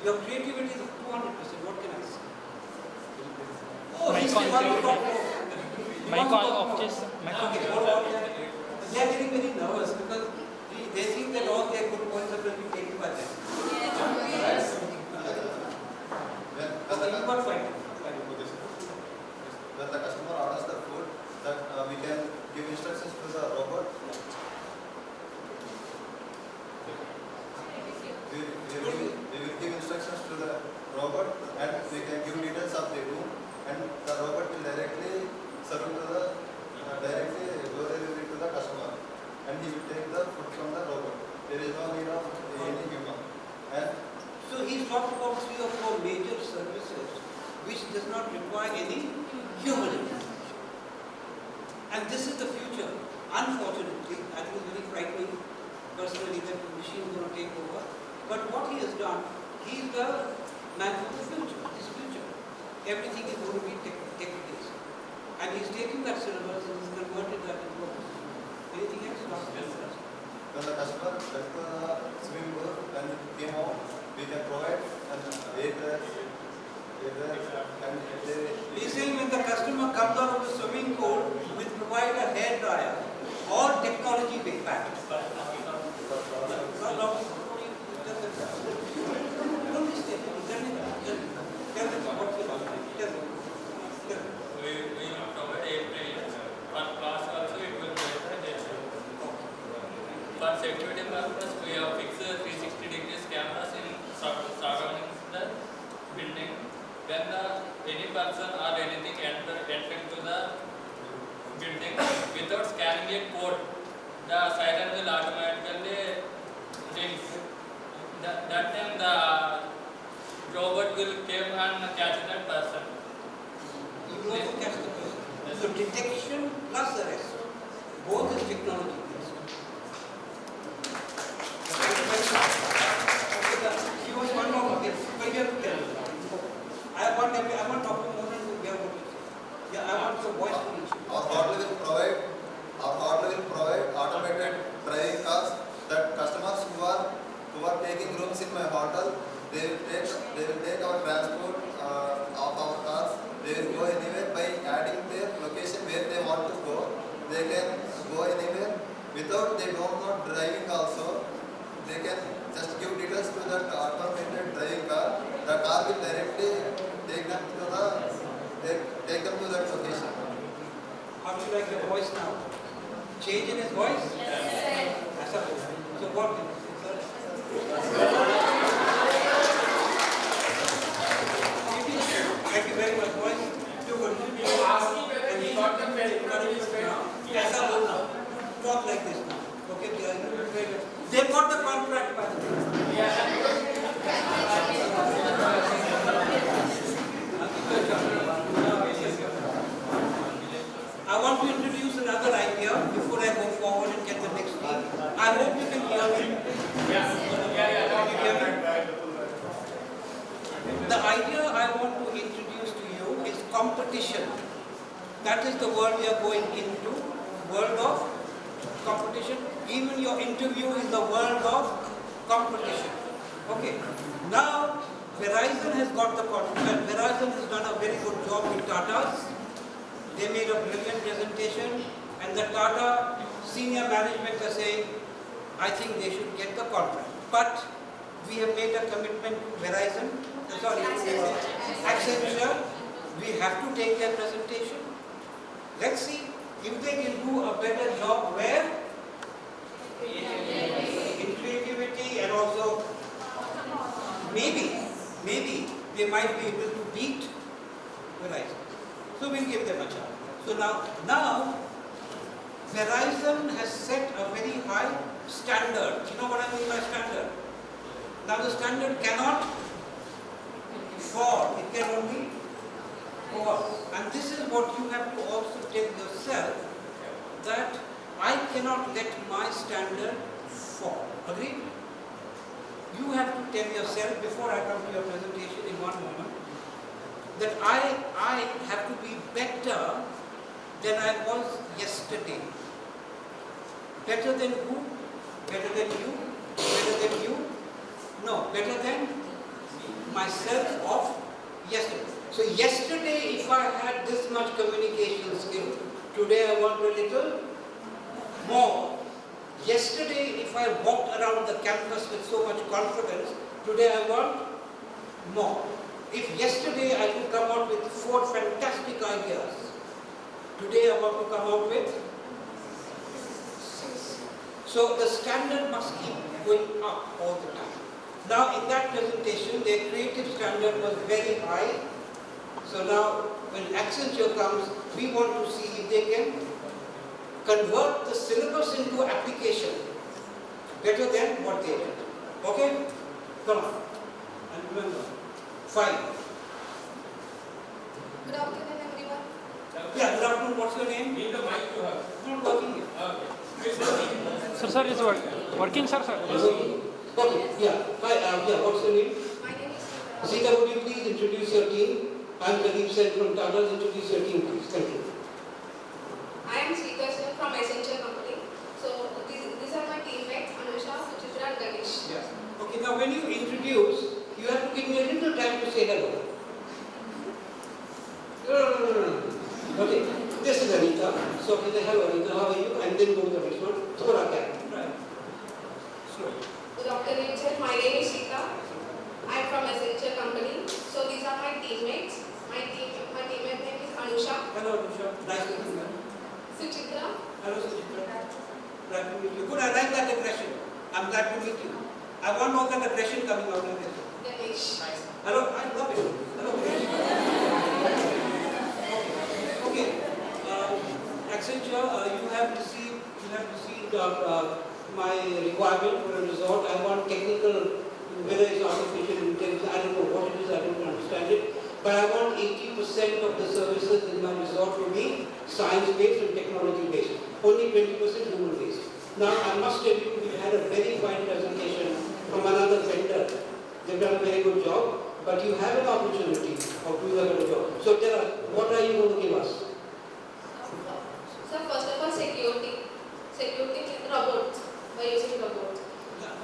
Your creativity is 200%. What can I say? Oh, Mic he's on, the one who please. talked more. Mic on, off, just mic on. Okay, what about that? They are getting very nervous because they think that all their good points are going to be taken by them. Okay, you got fine. When the customer orders the food, that we can give instructions to the robot. We will give instructions to the robot and we can give details of the room and the robot will directly serve to the directly door delivery to the customer and he will take the food from the robot. There is no need of any human. And So he's talked about 3 or 4 major services which does not require any human intervention. And this is the future. Unfortunately, I think it's very frightening personally that the machine is going to take over. But what he has done, he is the man for the future, this future. Everything is going to be tech-based. And he's taken that syllabus and he's converted that into a business. Anything else? when the customer went to the swimming pool and came out, we can provide an air and He's saying when the customer comes out of the swimming pool, we provide a hair dryer, all technology big back. We provide air dryers. For class also it will be there. For security purpose, we have fixed 360 degrees cameras in surrounding the building. When any person or anything entering to the building without scanning a code, the siren will automatically ring. That time the robot will come and catch that person. You also catch the person. So detection plus arrest, both is technology based. He was one more of this, but you have to tell me. I want to talk to more than we have what you say. Yeah, I want your voice to reach. our hardware will provide automated driving cars that customers who are taking rooms in my hotel, they will take our transport of our cars. They will go anywhere by adding their location where they want to go. They can go anywhere without they don't know driving also. They can just give details to that automated driving car. The car will directly take them to that location. How do you like your voice now? Change in his voice? Yes. So what can you say, sir? Thank you very much, boys. You will be asking and you got them very now. Aisa bol now. Talk like this now. Okay, they've got the contract by the way. I want to introduce another idea before I go forward and get the next speaker. I hope you can hear me. Yeah. Can you hear me? The idea I want to introduce to you is competition. That is the world we are going into, world of competition. Even your interview is the world of competition. Okay. Now, Verizon has got the contract. Verizon has done a very good job with Tata's. They made a brilliant presentation and the Tata senior management are saying, I think they should get the contract. But we have made a commitment to Verizon, Accenture, we have to take their presentation. Let's see if they can do a better job where? In creativity and also maybe they might be able to beat Verizon. So we'll give them a chance. So now Verizon has set a very high standard. You know what I mean by standard? Now the standard cannot fall, it can only go up. And this is what you have to also tell yourself, that I cannot let my standard fall. Agreed? You have to tell yourself before I come to your presentation in one moment, that I have to be better than I was yesterday. Better than who? Better than you? Better than you? No, better than myself of yesterday. So yesterday, if I had this much communication skill, today I want a little more. Yesterday, if I walked around the campus with so much confidence, today I want more. If yesterday I could come out with 4 fantastic ideas, today I want to come out with 6. So the standard must keep going up all the time. Now in that presentation, their creative standard was very high. So now when Accenture comes, we want to see if they can convert the syllabus into application better than what they did. Okay? Come on. And remember, 5. Good afternoon, everyone. Yeah, good afternoon. What's your name? Need the mic to her. Not working here. Sir, it's working, sir. Okay, yeah. Hi, yeah, what's your name? My name is Sita. Sita, would you please introduce your team? I'm Khalif Sen from Tata. Introduce your team, please. Thank you. I am Sita Sen from Accenture Company. So these are my teammates, Anusha, Suchitra and Ganesh. Yeah. Okay, now when you introduce, you have to give me a little time to say hello. Okay, this is Anita. So we say hello Anita, how are you? And then go to the next one. Thoda kya? Right. Slowly. Good afternoon, sir. My name is Sita. I am from Accenture Company. So these are my teammates. My teammate name is Anusha, Hello Anusha. Nice to meet you. Suchitra. Hello Suchitra. Glad to meet you. Good, I like that aggression. I'm glad to meet you. I want all that aggression coming out of this. Ganesh. Hello, I love it. Hello, Ganesh. Okay. Accenture, you have received my requirement for a resort. I want technical, whether it's artificial intelligence, I don't know what it is, I don't understand it. But I want 80% of the services in my resort to be science-based and technology-based. Only 20% human-based. Now, I must tell you, we had a very fine presentation from another vendor. They've done a very good job, but you have an opportunity of doing a better job. So tell us, what are you going to give us? So first of all, security. Security with robots. By using robots. I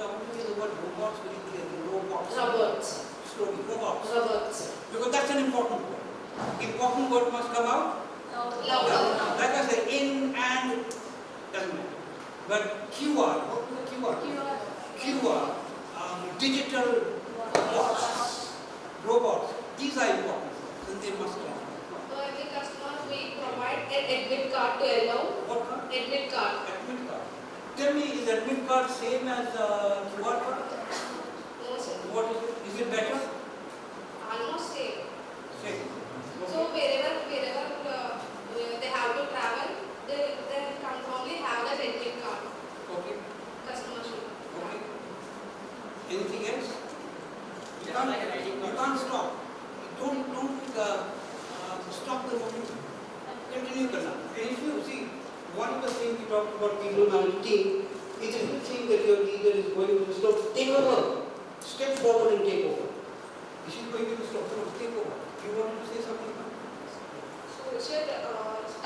want to use the word robots very clearly. Robots. Robots. Slowly, robots. Robots. Because that's an important word. Important word must come out. Louder. Like I said, in and doesn't matter. But QR, what is the QR? QR, digital bots, robots, these are important and they must come. For every customer, we provide an admit card to allow. What card? Admit card. Admit card. Tell me, is admit card same as QR card? No, sir. What is it? Is it better? Almost same. Same. So wherever they have to travel, they confirmly have that admit card. Okay. Customer should. Okay. Anything else? You can't stop. Don't stop the moment. Continue करना. And if you see, one of the things we talked about people management team is if you think that your leader is going to stop, take over. Step forward and take over. If she's going to stop, take over. You wanted to say something? So, sir,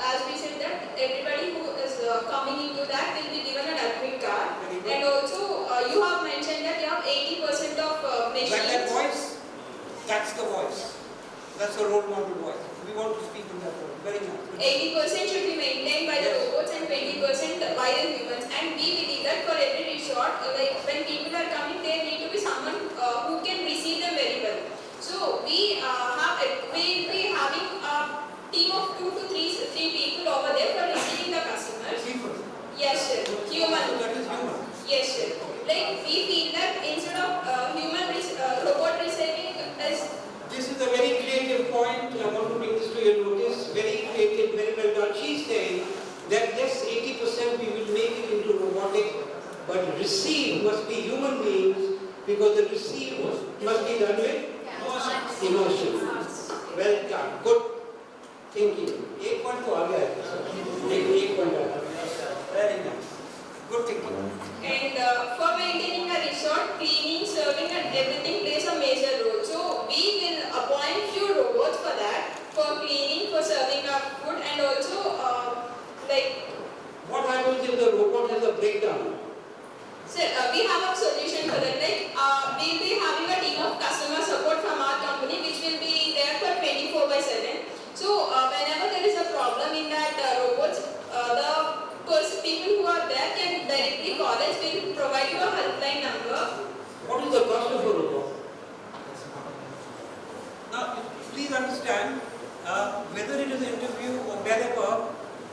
as we said that everybody who is coming into that will be given an admit card. Very good. And also, you have mentioned that you have 80% of machines. Like that voice? That's the voice. That's the role model voice. We want to speak in that voice. Very nice. 80% should be maintained by the robots and 20% by the humans. And we believe that for every resort, like when people are coming, there need to be someone who can receive them very well. So we will be having a team of 2 to 3 people over there for receiving the customers. People. Yes, sir. Human. That is human. Yes, sir. Like we feel that instead of robot receiving is. This is a very creative point. I want to bring this to your notice. Very creative, very well done. She's saying that yes, 80% we will make it into robotic, but receive must be human beings because the receive must be done with emotion. Well done. Good thinking. 1 point to आ गया है. 1 point आ गया. Very nice. Good thinking. And for maintaining a resort, cleaning, serving and everything plays a major role. So we will appoint few robots for that, for cleaning, for serving our food and also like. What happens if the robot has a breakdown? Sir, we have a solution for that. Like we'll be having a team of customer please understand, whether it is an interview or wherever,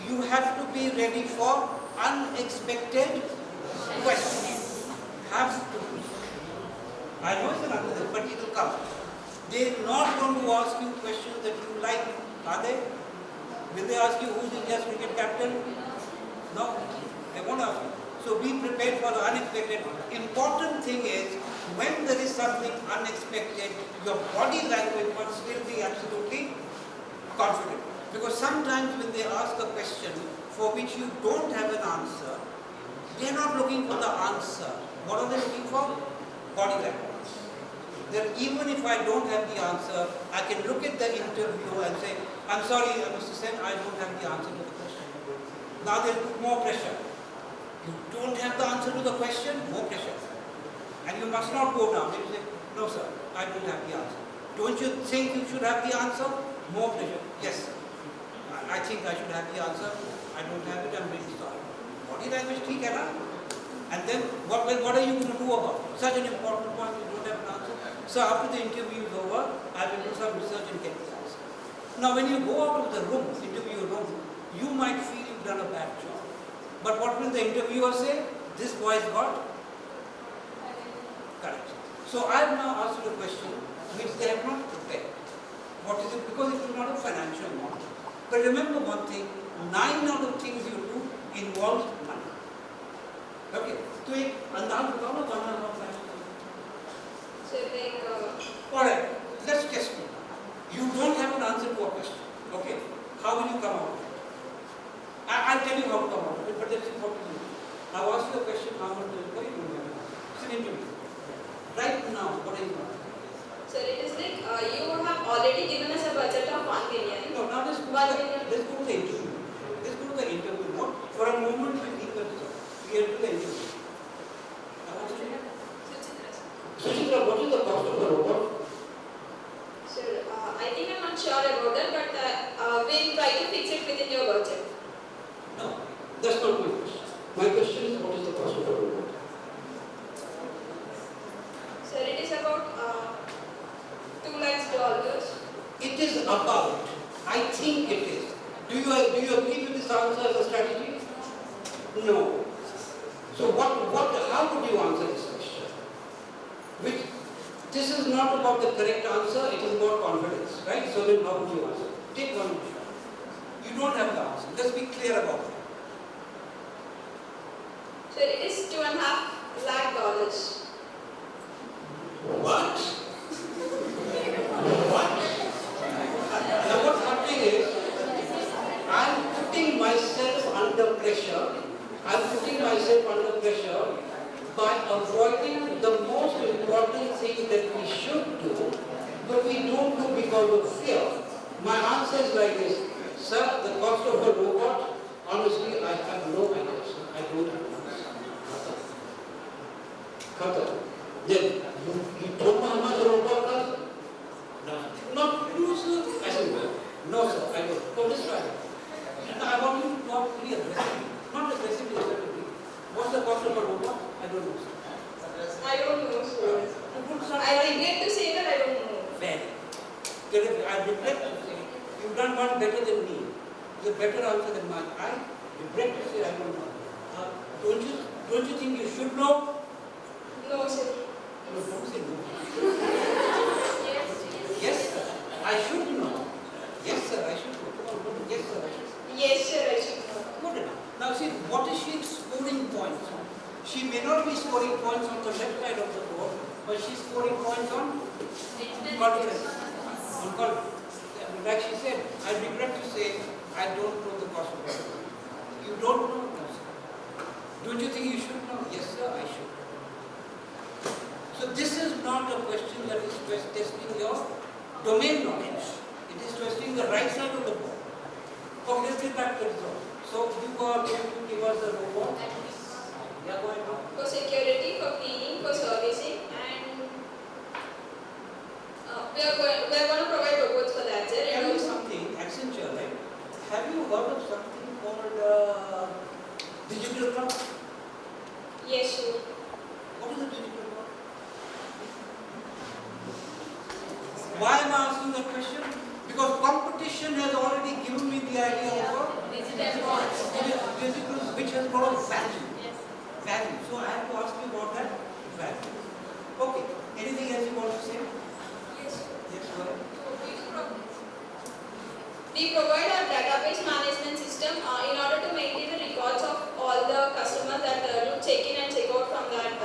you have to be ready for unexpected questions. Have to be. I know it's an answer, but it will come. They are not going to ask you questions that you like, are they? Will they ask you who's India's cricket captain? No, they won't ask you. So be prepared for the unexpected. Important thing is, when there is something unexpected, your body language must still be absolutely confident. Because sometimes when they ask a question for which you don't have an answer, they are not looking for the answer. What are they looking for? Body language. That even if I don't have the answer, I can look at the interview and say, I'm sorry, Mr. Sen, I don't have the answer to the question. Now they put more pressure. You don't have the answer to the question, more pressure. And you must not go down. You say, no sir, I don't have the answer. Don't you think you should have the answer? More pressure. Yes sir. I think I should have the answer. I don't have it, I'm really sorry. Body language, ठीक है ना? And then what are you going to do about it? Such an important point, you don't have an answer. So after the interview is over, I will do some research and get the answer. Now when you go out of the room, interview room, you might feel you've done a bad job. But what will the interviewer say? This boy is got correct. So I have now asked you a question which they have not prepared. What is it? Because it is not a financial model. But remember one thing, 9 out of things you do involves money. Okay, तो एक अंदाज बताओ ना 1.5 lakh. So like, Alright, let's test it. You don't have an answer to a question. Okay, how will you come out of it? I'll tell you how to come out of it, but that's important to do. I've asked you a question, how much do you pay? You don't have an answer. It's an interview. Right now, what are you going to do? so it is like you have already given us a budget of 1 million. No, now let's go to the interview. Let's go to the interview mode. For a moment, we leave the result. We are to the interview. Suchitra, what is the cost of the robot? So I think I'm not sure about that, but we'll try to fix it within your budget. No, that's not my question. My question is, what is the cost of the robot? So it is about $2 lakhs. It is about. I think it is. Do you agree with this answer as a strategy? No. So how would you answer this question? This is not about the correct answer, it is about confidence, right? So then how would you answer? Take one shot. You don't have the answer. Let's be clear about it. So it is $2.5 lakh. What? What? Now what's happening is, I'm putting myself under pressure. I'm putting myself under pressure by avoiding the most important thing that we should do, but we don't do because of fear. My answer is like this, sir, the cost of a robot, honestly, I have no idea, sir. I don't have an answer. Khata. Then, you don't know how much a robot costs? No. No, sir. I said, no, sir, I don't. So let's try it. Now, I want you to talk really aggressively. Not aggressively, aggressively. What's the cost of a robot? I don't know, sir. I don't know, sir. I regret to say that I don't know. Very. I regret to say, you've done one better than me. It's a better answer than mine. I regret to say I don't know. Don't you think you should know? No, sir. No, don't say no. Yes, sir. I should know. Yes, sir, I should know. Come on, yes, sir, I should know. Yes, sir, I should know. Good enough. Now see, what is she scoring points on? She may not be scoring points on the left side of the board, but she's scoring points on confidence. On confidence. Like she said, I regret to say, I don't know the cost of it. You don't know? No, sir. Don't you think you should know? Yes, sir, I should. So this is not a question that is testing your domain knowledge. It is testing the right side of the board. Okay, let's get back to the result. So you are going to give us the robot. Yeah, go ahead. For security, for cleaning, for servicing, and we are going to provide robots for that, sir. Tell me something, Accenture, right? Have you heard of something called digital clock? Yes, sir. What is a digital clock? Why am I asking asking that question? Because competition has already given me the idea of digital, which has got a value. Value. So I have to ask you about that value. Okay. Anything else you want to say? Yes. Yes, go ahead. We provide a database management system in order to maintain the records of all the customers that do check in and check out from that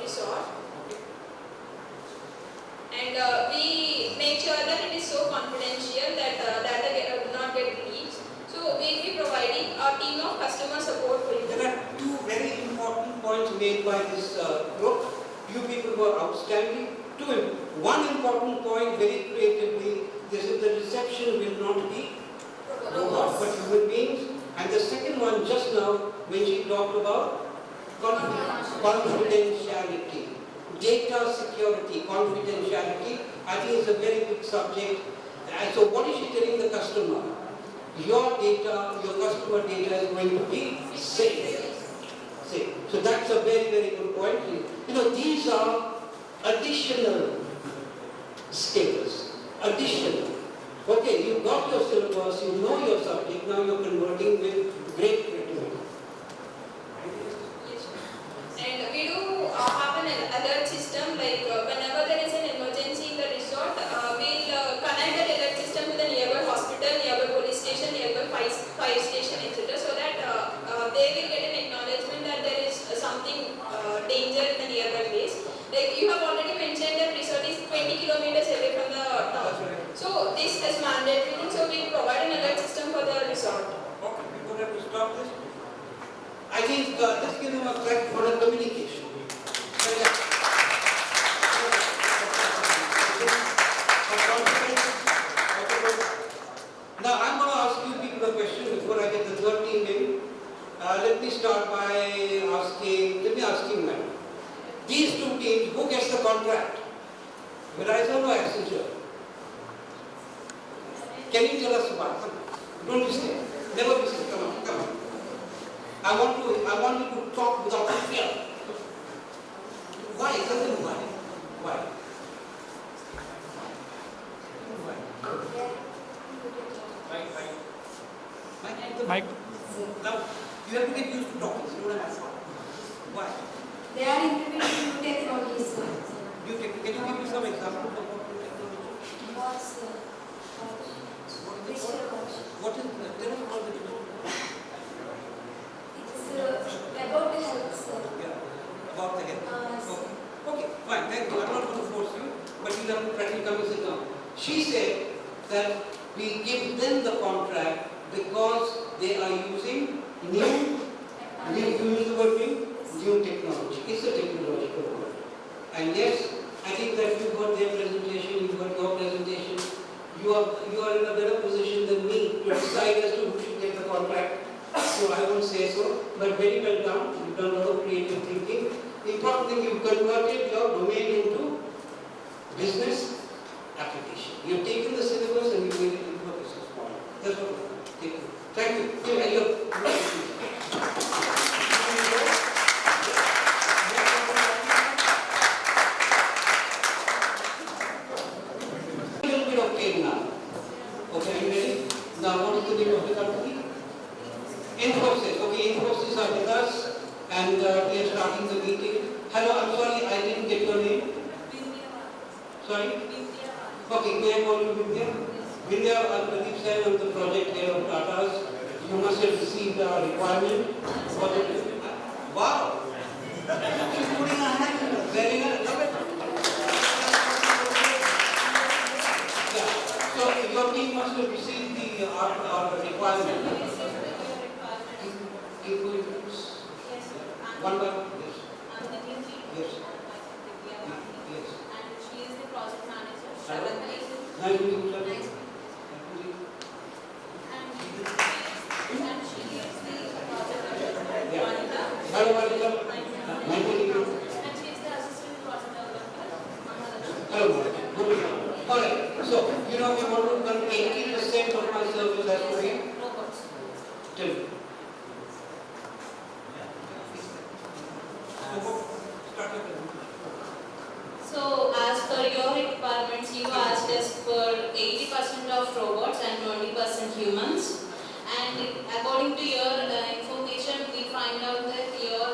resort. And we make sure that it is so confidential that data do not get leaked. So we will be providing a team of customer support for you. There are two very important points made by this group. You people were outstanding. One important point very creatively, this is the reception will not be robots but human beings. And the second one just now when she talked about confidentiality, data security, confidentiality, I think it's a very big subject. And so what is she telling the customer? Your data, your customer data is going to be safe. Safe. So that's a very, very good point. You know, these are additional skills. Additional. Okay, you got your syllabus, you know your subject, now you're converting with great creativity. Yes. And we do have an alert system, like whenever there is an emergency in the resort, we'll connect that alert system to the nearby hospital, nearby police station, nearby fire station, etc. so that they will get an acknowledgement that there is something danger in the nearby place. Like you have already mentioned that resort is 20 kilometers away from the town. So this is mandatory, so we provide an alert system for the resort. Okay, we don't have to stop this. I think let's give him a clap for the communication. Now I'm going to ask you people a question before I get the third team in. Let me start by asking madam. These two teams, who gets the contract? Verizon or Accenture? Can you tell us why? Don't be scared. Never be scared. Come on, come on. I want you to talk without fear. Why? Tell them why. Why? Mike. Now, you have to get used to talking. You don't have to. Why? They are implementing new technologies, sir. Can you give me some examples of what new technology? Watch, sir. Digital watch. What is tell us about the digital? It's about the health, sir. Yeah, about the health. Yes. Okay. Okay, fine, thank you. I'm not going to force you, but you have to try to come and sit down. She said that we give them the contract because they are using new technology. It's a technological word. And yes, I think that you got their presentation, you got your presentation. You are in a better position than me to decide as to who should get the contract. So I won't say so, but very well done. You've done a lot of creative thinking. The important thing, you've converted your domain into business application. You've taken the syllabus and you made it into a business model. That's what we're taking. Thank you. A little bit of pain now. Okay, are you ready? Now, what is the name of the company? Infosys. Okay, Infosys are with us and we are starting the meeting. Hello, I'm sorry, I didn't get your name. Sorry? Okay, may I call you Vidya? Vidya, Pradeep said I'm the project head of Tata's. You must have received our requirement for the... Wow! She's putting her hand in it. Very nice. Love it. Yeah. So your team must have received the our requirement. One by one? Yes. Yes. Yes. And she is the project manager. Hello. Nice Nice to meet you, sir. to meet you. And she is the project manager. Yeah. Vanita. Hello, Vanita. Nice to Nice to meet you. And she is the assistant project developer. Hello, Vanita. Good. All right. So, you know, we want to run 80% of my service has to be Robots. till. So, as per your requirements, you asked us for humans. And according to your information, we find out that your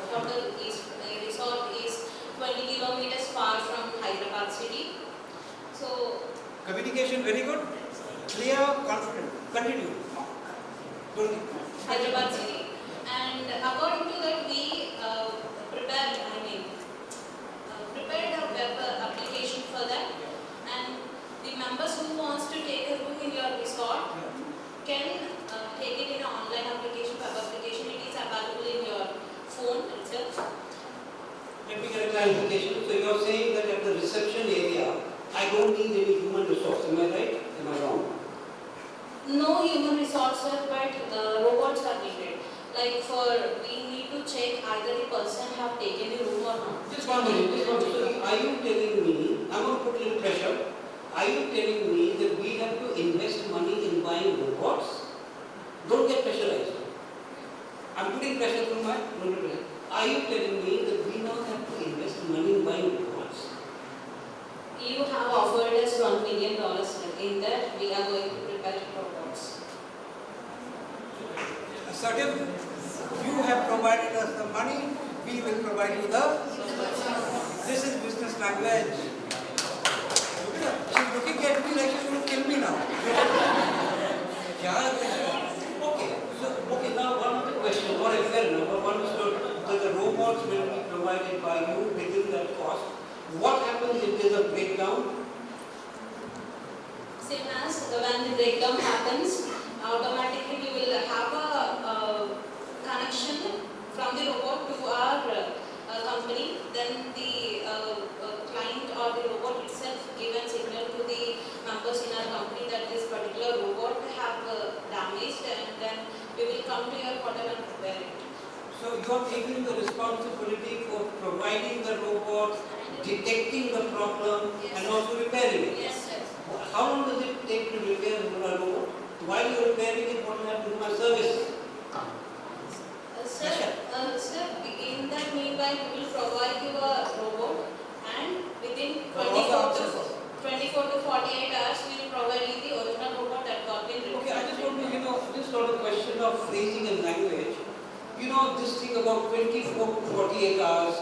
hotel is resort is 20 kilometers far from Hyderabad city. So Communication very good, clear, confident. Continue. Don't Hyderabad city. And according to that, we prepared a web application for that. And the members who wants to take a room in your resort can take it in an online application, web application. It is available in your phone itself. Let me get a clarification. So you are saying that at the reception area, I don't need any human resource. Am I right? Am I wrong? No human resources, but robots are needed. Like we need to check either the person have taken the room or not. Just one minute. So are you telling me, I'm going to put a little pressure, are you telling me that we have to invest money in buying robots? Don't get pressurized. I'm putting pressure from my pressure. Are you telling me that we now have to invest money in buying robots? You have offered us $1 million. In that, we are going to prepare robots. Assertive, you have provided us the money, we will provide you the. This is business language. She's looking at me like she's going to kill me now. Okay, now one other question, or if fair enough, or understood that the robots will be provided by you within that cost. What happens if there's a breakdown? Same as when the breakdown happens, automatically we will have a connection from the robot to our company. Then the client or the robot itself given signal to the members in our company that this particular robot have damaged, and then we will come to your hotel and repair it. So you are taking the responsibility for providing the robot, detecting the problem, and also repairing it. Yes, sir. How long does it take to repair a robot? While you are repairing it, what will happen to my service? Sir, in that meanwhile, we will provide you a robot, and within Robot 24 to 48 hours, we will provide you the original robot that got been repaired. Okay, I just want to, just sort of question of phrasing and language. This thing about 24 to 48 hours,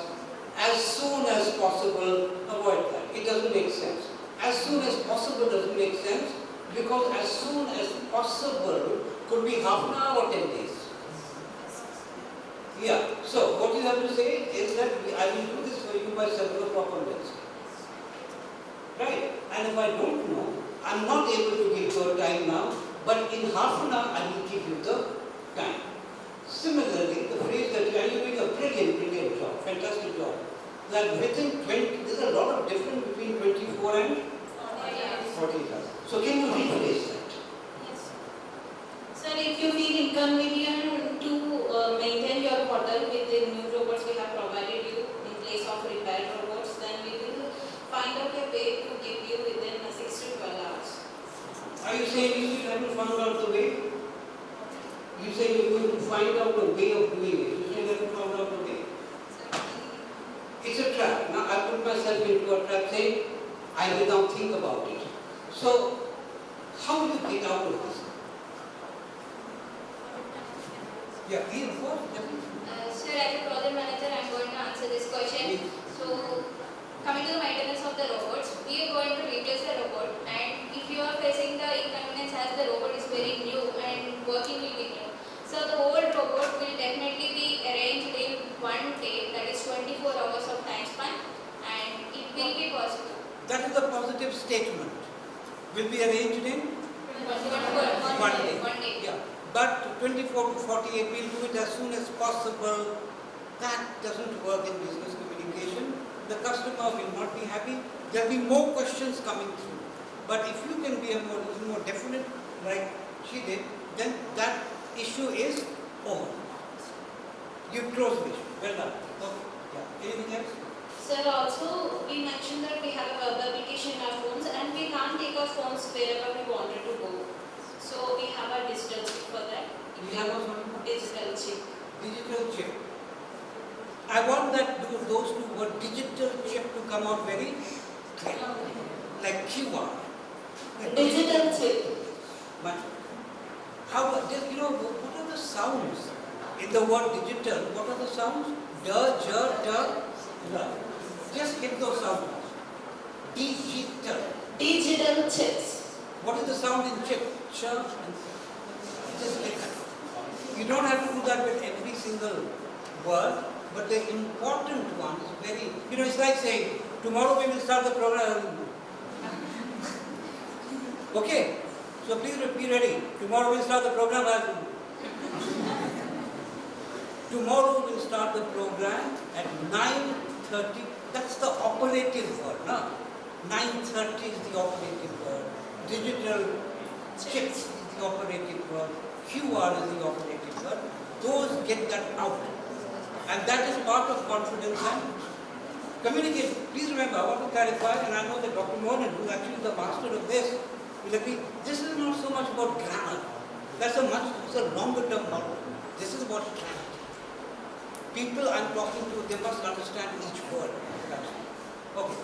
as soon as possible, avoid that. It doesn't make sense. As soon as possible doesn't make sense, because as soon as possible could be half an hour or 10 days. Yeah, so what you have to say is that I will do this for you by several proper means. Right? And if I don't know, I'm not able to give you a time now, but in half an hour I will give you the time. Similarly, the phrase that you are doing a brilliant job, fantastic job, that within 20, there's a lot of difference between 24 and 48 hours. So can you rephrase that? Yes. Sir, if you feel inconvenient to maintain your hotel with the new robots we have provided you in place of repaired robots, then we will find out a way to give you within 6 to 12 hours. Are you saying you still haven't found out the way? You say you're going to find out a way of doing it. You still haven't found out the way. It's a trap. Now I put myself into a trap saying, I will now think about it. So, how do you get out of this? Yeah, please, of course, definitely. Sir, as a project manager, I'm going to answer this question. So, coming to the maintenance of the robots, we are going to replace the robot, and if you are facing the inconvenience as the robot is very new and working will be new, so the old robot will definitely be arranged in one day, that is 24 hours of time span, and it will be possible. That is a positive statement. Will be arranged in One day. Yeah. But 24 to 48, we'll do it as soon as possible. That doesn't work in business communication. The customer will not be happy. There will be more questions coming through. But if you can be a little more definite, like she did, then that issue is over. You close the issue. Well done. Okay. Yeah. Anything else? Sir, also we mentioned that we have a web application in our phones, and we can't take our phones wherever we wanted to go. So we have a digital chip for that. We have a Digital chip. digital chip. I want those two words, digital chip, to come out very clear. Like QR. Digital chip. But How, just, what are the sounds in the word digital? What are the sounds? D, J, T, L. Just hit those sounds. Digital. Digital chips. What is the sound in chip? Ch. Just hit that. You don't have to do that with every single word, but the important ones, very, it's like saying, tomorrow we will start the program. Okay, so please be ready. Tomorrow we'll start the program. Tomorrow we'll start the program at 9:30. That's the operative word, no? 9:30 is the operative word. Digital chips is the operative word. QR is the operative word. Those get that out. And that is part of confidence and communication. Please remember, I want to clarify, and I know that Dr. Mohan, who is actually the master of this, will agree, this is not so much about grammar. It's a longer term model. This is about clarity. People I'm talking to, they must understand each word. Okay.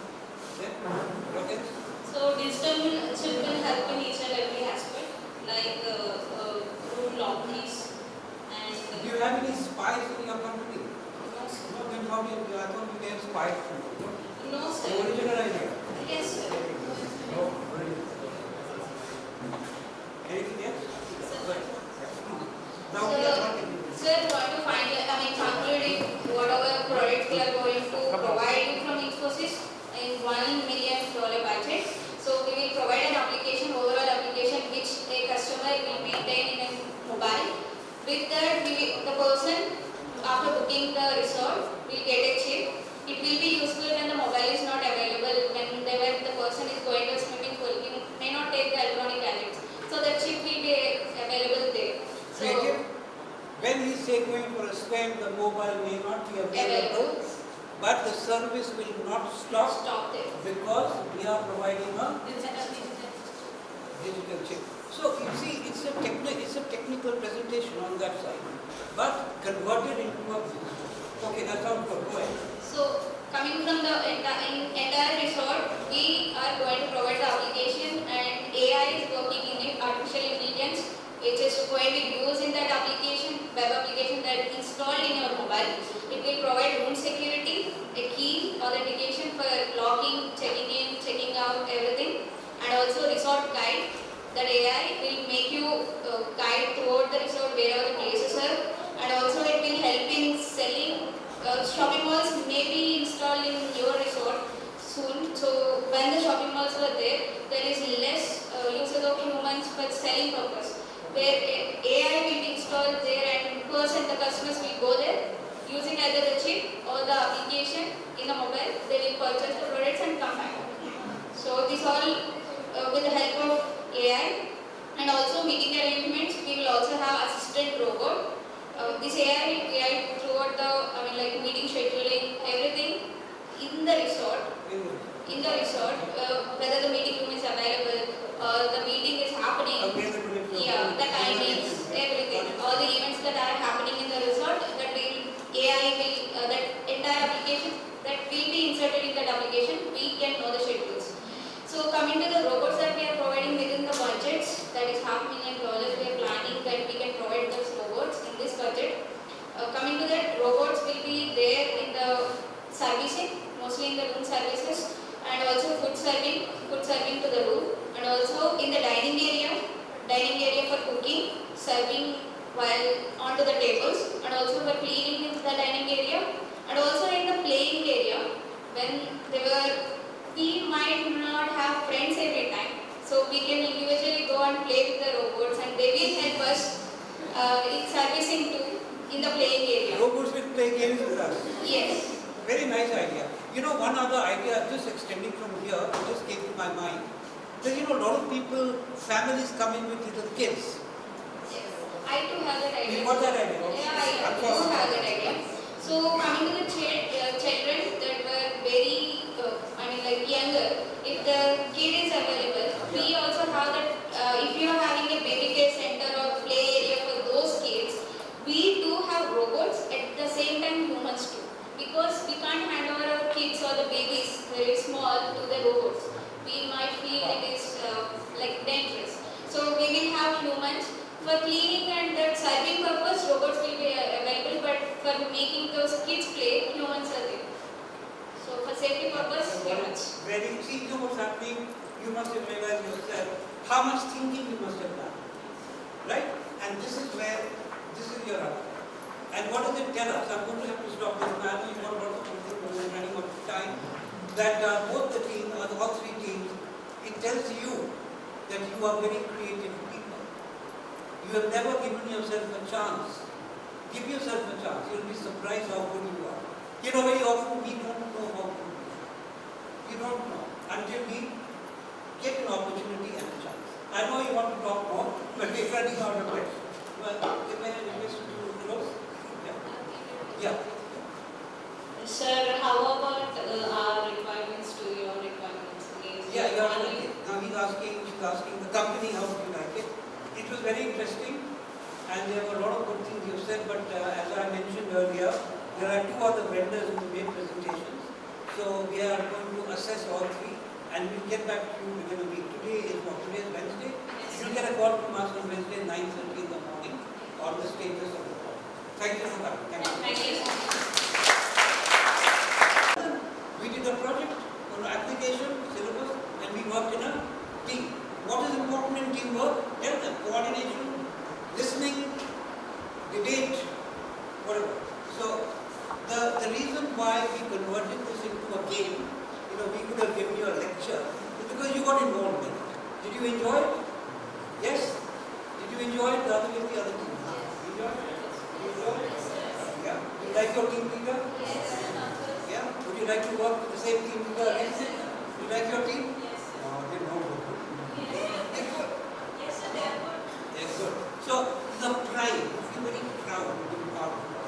Okay. So digital chip will help in each and every aspect, like room lock keys and. Do you have any spies in your company? No, sir. No, then how do you, I thought you gave spies from you. No, sir. The original idea. Yes, sir. No. Anything else? Now we are not in Sir, going to concluding whatever products we are going to provide you from Infosys in $1 million budget. So we will provide an application, overall application which a customer will maintain in a mobile. With that, the person after booking the resort will get a chip. It will be useful when the mobile is not available, when the person is going to swimming pool. He may not take the electronic gadgets. So the chip will be available there. So, when he say going for a swim, the mobile may not be available, but the service will not stop there. because we are providing a digital chip. So you see, it's a technical presentation on that side, but converted into a business. Okay, that sounds good. Go ahead. So coming from the entire resort, we are going to provide the application, and AI is working in it, artificial intelligence. It is going to be used in that application, web application that is installed in your mobile. It will provide room security, a key authentication for locking, checking in, checking out, everything, and also resort guide. That AI will make you guide throughout the resort wherever the places are, and also it will help in selling. Shopping malls may be installed in your resort soon. So when the shopping malls are there is less usage of humans for selling purpose. Where AI will be installed there, and the customers will go there using either the chip or the application in the mobile. They will purchase the products and come back. So this all with the help of AI, and also meeting arrangements. We will also have assistant robot. This AI will guide throughout the meeting scheduling, everything in the resort. In the resort, whether the meeting room is available or the meeting is happening. Yeah, the timings, everything, all the events that are happening in the resort, that entire application that will be inserted in that application, we can know the schedules. So coming to the robots that we are providing within the budgets, that is $500,000, we are planning that we can provide those robots in this budget. Coming to that, robots will be there in the servicing, mostly in the room services, and also food serving to the room, and also in the dining area for cooking, serving while onto the tables, and also for cleaning in the dining area, and also in the playing area when we might not have friends every time, so we can individually go and play with the robots, and they will help us in servicing too in the playing area. Robots will play games with us. Yes. Very nice idea. One other idea just extending from here, it just came to my mind. So, a lot of people, families come in with little kids. Yes. I too have that idea. You got that idea? Yeah, I do have that idea. So coming to the children that were very, younger, if the kid is available, we also have that, if you are having a baby care center or play area for those kids, we do have robots, at the same time humans too. Because we can't hand over our kids or the babies very small to the robots. We might feel it is dangerous. So we will have humans For cleaning and that serving purpose, robots will be available, but for making those kids play, humans are there. So for safety purpose, humans. Very, see, you know what's happening, you must have realized yourself how much thinking you must have done. Right? And this is where, this is your answer. And what does it tell us? I'm going to have to stop this now. You want about something, we're running out of time. That both the teams, all three teams, it tells you that you are very creative people. You have never given yourself a chance. Give yourself a chance. You'll be surprised how good you are. You know, very often we don't know how good we are. You don't know until we get an opportunity and a chance. I know you want to talk more, but we're running out of it. Well, can I request you to close? Yeah. Sir, how about our requirements to your requirements? Yeah, you are okay. Now she's asking the company how do you like it. It was very interesting and there were a lot of good things you said, but as I mentioned earlier, there are two other vendors who made presentations. So we are going to assess all three and we'll get back to you within a week. Today is what? Today is Wednesday. You'll get a call from us on Wednesday 9:30 in the morning on the status of the call. Thank you for coming. Thank you. Thank you. We did a project on application, syllabus, and we worked in a team. What is important in teamwork? Tell them. Coordination, listening, debate, whatever. So, the reason why we converted this into a game, you know, we could have given you a lecture, is because you got involved in it. Did you enjoy it? Yes? Did you enjoy it? The other way, the other team. You enjoyed it? You enjoyed it? Yeah? You like your team leader? Yeah? Would you like to work with the same team leader again? You like your team? Yes. They know good. They're good. Yes, sir, they are good. They're good. So, the pride, you feel very proud to be part of it.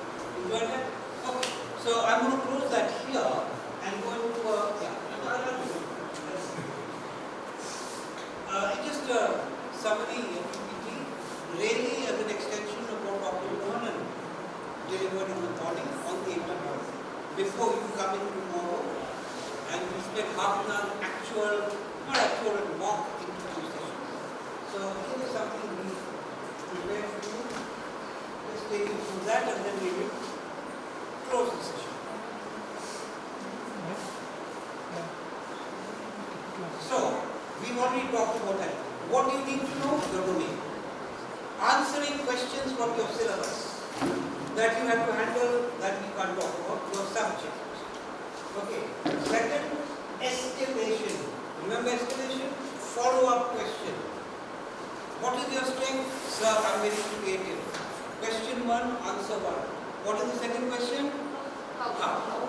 Enjoy that? Okay. So, I'm going to close that here and go into just a summary of PPT, really as an extension of what Dr. Mohan delivered in the morning on the internet. Before you come in tomorrow, and we spend half an hour actual, not actual, mock interview session. So here is something we prepared for you. Let's take you through that and then we will close the session. So, we've already talked about that. What do you need to know? Your domain. Answering questions from your syllabus that you have to handle, that we can't talk about, your subject. Okay. Second, escalation. Remember escalation? Follow-up question. What is your strength? Sir, I'm very creative. Question 1, answer 1. What is the second question? How?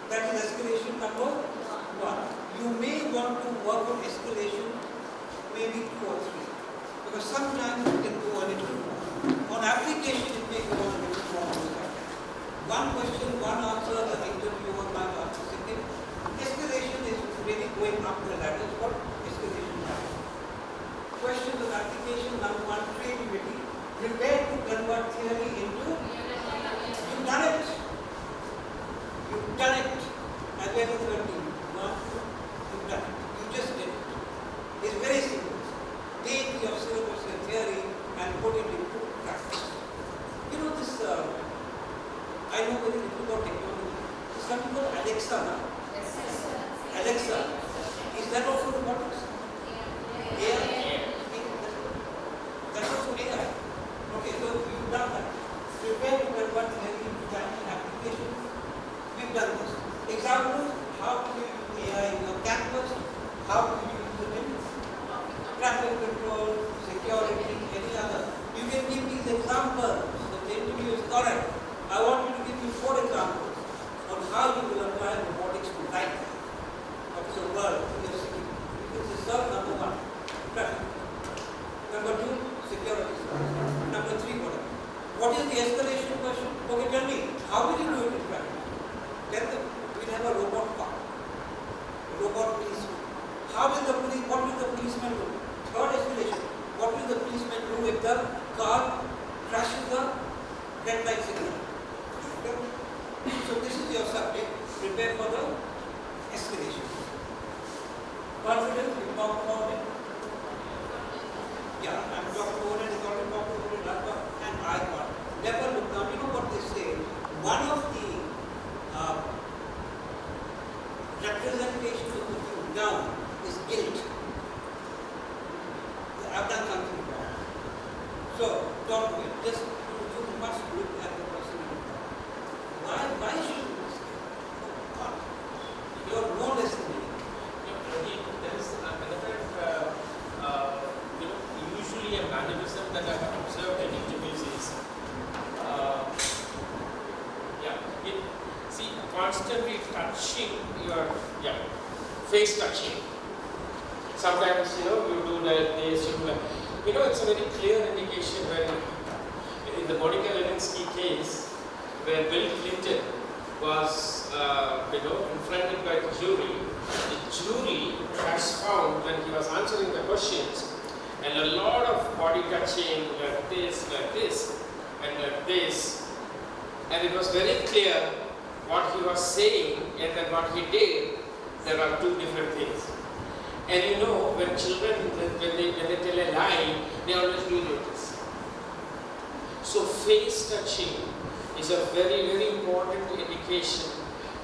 That is escalation number 1. You may want to work on escalation, maybe 2 or 3. Because sometimes you can go a little more. On application, it may go a little more. One question, one answer, the interviewer might answer second. Escalation is really going up the ladder. It's called escalation ladder. Questions of application, number 1, creativity. Prepare to convert theory into. You've done it. You've done it. And then the 13. You've done it. You just did it. It's very simple. Take your syllabus, your theory, and put it into practice. You know this, I know very little about technology. There's something called Alexa now. Alexa. Is that also robotics? AI? That's also AI. Okay, so you've done that. Prepare to convert theory into that application. We've done this. Examples, how do you use AI in your campus? How do you use it in traffic control, security, any other? You can give these examples. The interview is correct. I want you to give me 4 examples on how you will apply robotics to life of the world in your city. This is number 1, traffic. Number 2, security. Number 3, whatever. What is the escalation question? Okay, tell me, how will you do it in practice? Tell them, we'll have a robot car, a robot policeman. How will the police, what will the policeman do? Third escalation, what will the policeman do if the car crashes the red light signal? Okay? So this is your subject, prepare for the escalation. Confidence, we talked about it. Yeah, I'm talking about it, it's already talked about one of the representations of looking down is guilt. I've done something wrong. So don't do it. Just you must look at the person in front. Why should you do this? What? You're no less than me. There is another, usually a mannerism that I have observed in interviews is, constantly touching your, face touching. Sometimes, you do that, this, you do that. It's a very clear indication when, in the Monica Lewinsky case, where Bill Clinton was, confronted by the jury has found when he was answering the questions, and a lot of body touching, like this, and like this, and it was very clear what he was saying and then what he did, there are two different things. And when children, when they tell a lie, they always do this. So face touching is a very, very important indication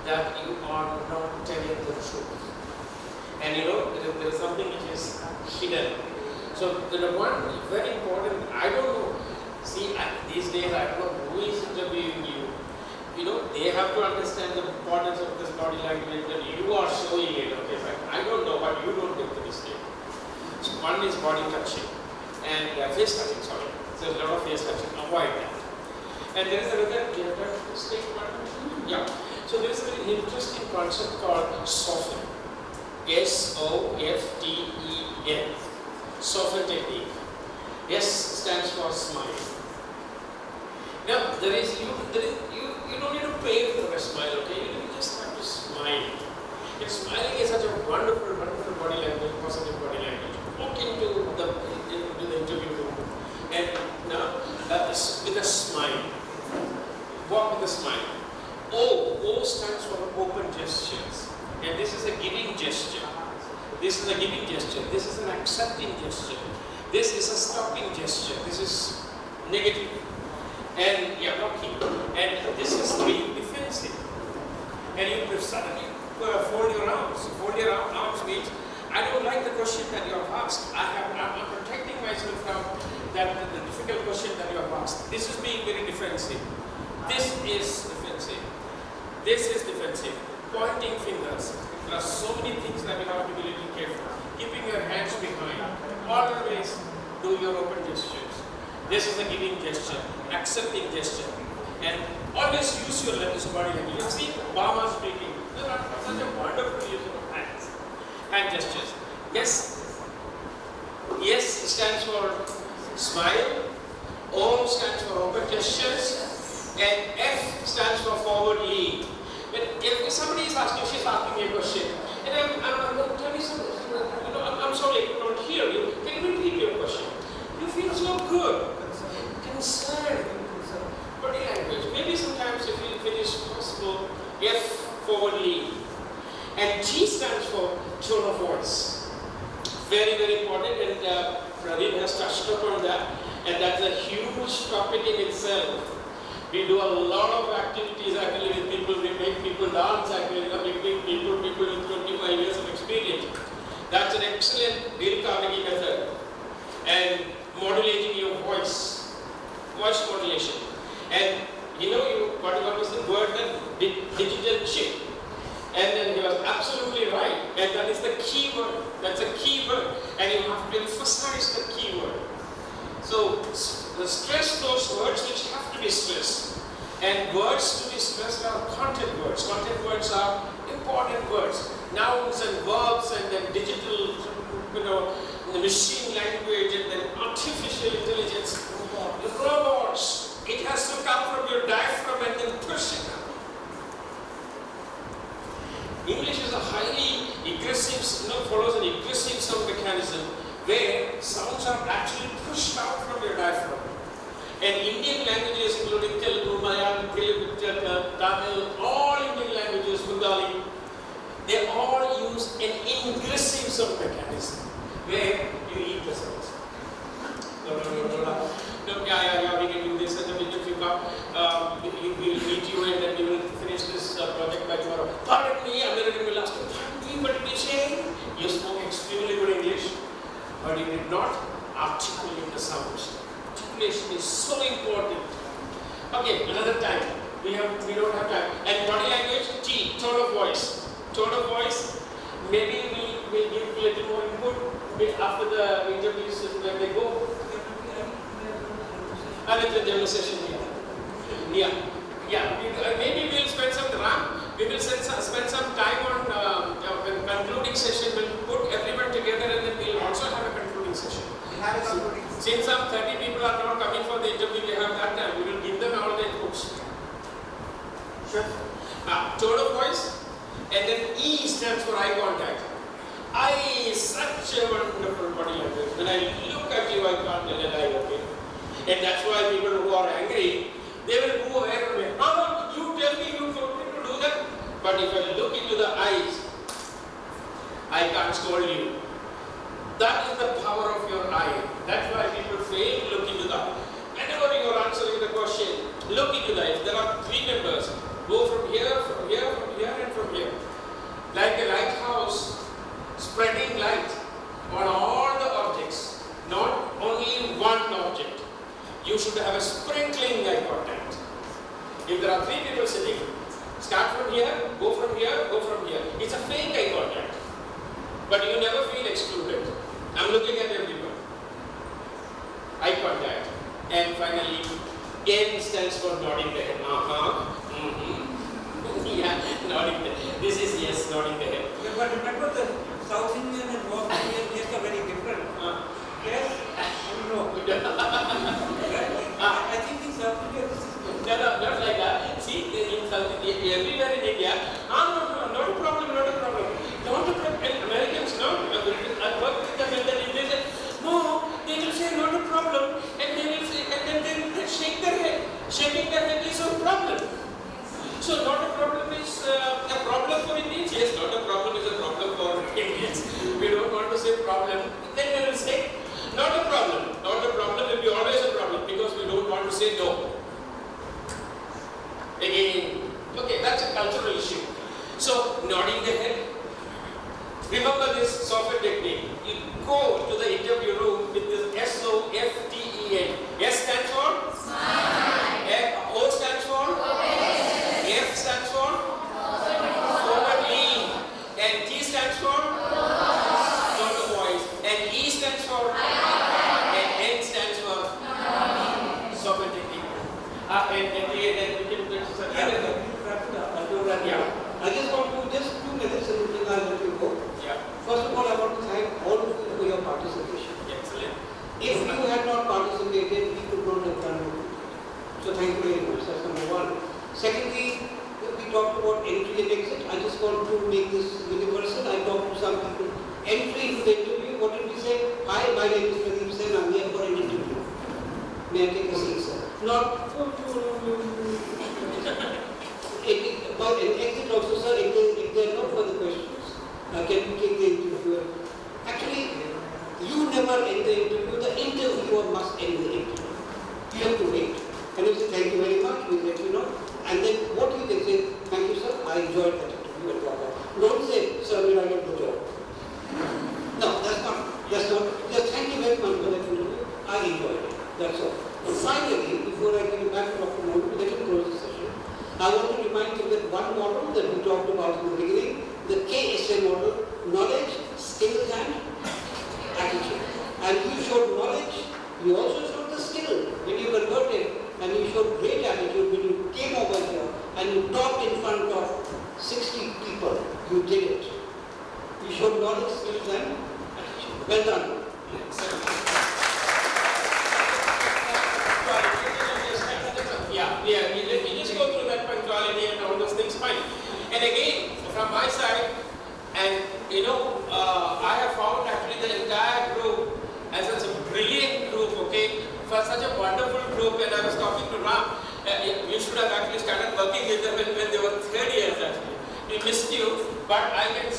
that you are not telling the truth. And there is something which is hidden. So the one very important, I don't know, these days I don't know who is interviewing you. They have to understand the importance of this body language that you are showing it. Okay, I don't know, but you don't make the mistake. So one is body touching and face touching, sorry. So there's a lot of face touching, avoid that. And there is another mistake one. Yeah. So there is a very interesting concept called soften. S-O-F-T-E-N. Soften technique. S stands for smile. Now, you don't need to pay for a smile, okay? You just have to smile. And smiling is such a wonderful, wonderful body language, positive body language. Walk into the interview room and now with a smile. Walk with a smile. O stands for open gestures. And this is a giving gesture. This is a giving gesture. This is an accepting gesture. This is a stopping gesture. This is negative. And blocking. And this is being defensive. And you suddenly fold your arms. Fold your arms means, I don't like the question that you have asked. I'm protecting myself from the difficult question that you have asked. This is being very defensive. This is defensive. This is defensive. Pointing fingers. There are so many things that you have to be little careful. Keeping your hands behind. Always do your open gestures. This is a giving gesture, accepting gesture. And always use your body language. You see Obama speaking. There are such a wonderful use of hands. Hand gestures. Yes stands for smile. O stands for open gestures. And F stands for forward lean. If somebody is asking, she's asking me a question, and I'm going to tell you something. I'm sorry, I don't hear you. Can you repeat your question? You feel so good. Concerned. Body language. Maybe sometimes if it is possible, F forward lean. And G stands for tone of voice. Very, very important, and Pradeep has touched upon that. And that's a huge topic in itself. We do a lot of activities actually with people. We make people dance actually. We make people with 25 years of experience. That's an excellent Dale Carnegie method. And modulating your voice modulation. And what was the word then? Digital chip. And then he was absolutely right. And that is the key word. That's a key word. And you have to emphasize the key word. So stress those words which have to be stressed. And words to be stressed are content words. Content words are important words. Nouns and verbs and then digital, the machine language and then artificial intelligence. The robots, it has to come from your diaphragm and then push it out. English is a highly aggressive, follows an aggressive sound mechanism where sounds are actually pushed out from your diaphragm. And Indian languages, including Telugu, Malayalam, Tamil, all Indian languages, Bengali, they all use an ingressive sound mechanism where you eat the sounds. We can do this, and then if you come, we will meet you and articulate the sounds. Articulation is so important. Okay, another time. We don't have time. And body language, T, tone of voice. Tone of voice, maybe we'll give a little more input after the interviews when they go. A little demo session here. Maybe we'll spend some time. We will spend some time on concluding session. We'll put everyone together and then we'll also have a concluding session. Since some 30 people are not coming for the interview, we have that time. We will give them all the inputs. Sure. Tone of voice, and then E stands for eye contact. Eye is such a wonderful body language. When I look at you, I can't tell an eye, okay? And that's why people who are angry, they will go away from me. Oh, you tell me you told me to do that. But if I look into the eyes, I can't scold you. That is the power of your eye. That's why people fail to look into the eye. Whenever you are answering the question, look into the eyes. There are three members. Go from here, from here, from here, and from here. Like a lighthouse, spreading light on all the objects, not only one object. You should have a sprinkling eye contact. If there are three people sitting, start from here, go from here, go from here. It's a fake eye contact. But you never feel excluded. I'm looking at everyone. Eye contact. And finally, N stands for nodding the head. Yeah, nodding the head. This is yes, nodding the head. Yeah, but remember the South Indian and North Indian tastes are very different. Yes? No. I think in South India this is good. No, not like that. See, in South India, everywhere in India, no, not a problem, not a problem. Not a problem. And Americans, no, I work with them and then they say, no, they will say not a problem, and they will say, and then they shake their head. Shaking their head is a problem. So not a problem is a problem for Indians. Yes, not a problem is a problem for Indians. We don't want to say problem. Then we will say not a problem. Not a problem will be always a problem because we don't want to say no. Again, okay, that's a cultural issue. So nodding the head. Remember this software technique. You go to the interview room with this SOFTEN. S stands for? Smile. O stands for? F stands for? Forward lean. And T stands for? Tone of voice. And E stands for? And N stands for? Software technique. And we can I just want to just 2 minutes and then I'll let you go. Yeah. First of all, I want to thank all of you for your participation. Excellent. If you had not participated, we could not have done it. So thank you very much. That's number one. Secondly, we talked about entry and exit. I just want to make this universal. I talked to some people. Entry into the interview, what did we say? Hi, my name is Pradeep Sen. I'm here for an interview. May I take a seat, sir? Not. But in exit also, sir, if there are no further questions, can we take the interviewer? Actually, you never end the interview. The interviewer must end the interview. You have to wait. And you say, thank you very much, we'll let you know. And then what you can say, thank you, sir, I enjoyed that interview and blah, blah. Don't say, sir, we are not the job. No, that's not. Just thank you very much for that interview. I enjoyed it. That's all. And finally, before I give you back to Dr. Mohan, let him close the session. I want to remind you that one model that we talked about in the beginning, the KSA model, knowledge, skills and attitude. And you showed knowledge, you also showed the skill when you converted, and you showed great attitude when you came over here and you talked in front of 60 people. You did it. You showed knowledge, skills and attitude. Well done. Yeah, let me just go through that punctuality and all those things, fine. And again, from my side, and I have found actually the entire group as such a brilliant group, okay, for such a wonderful group. And I was talking to Ram, you should have actually started working with them when they were 3rd years actually. We missed you, but I can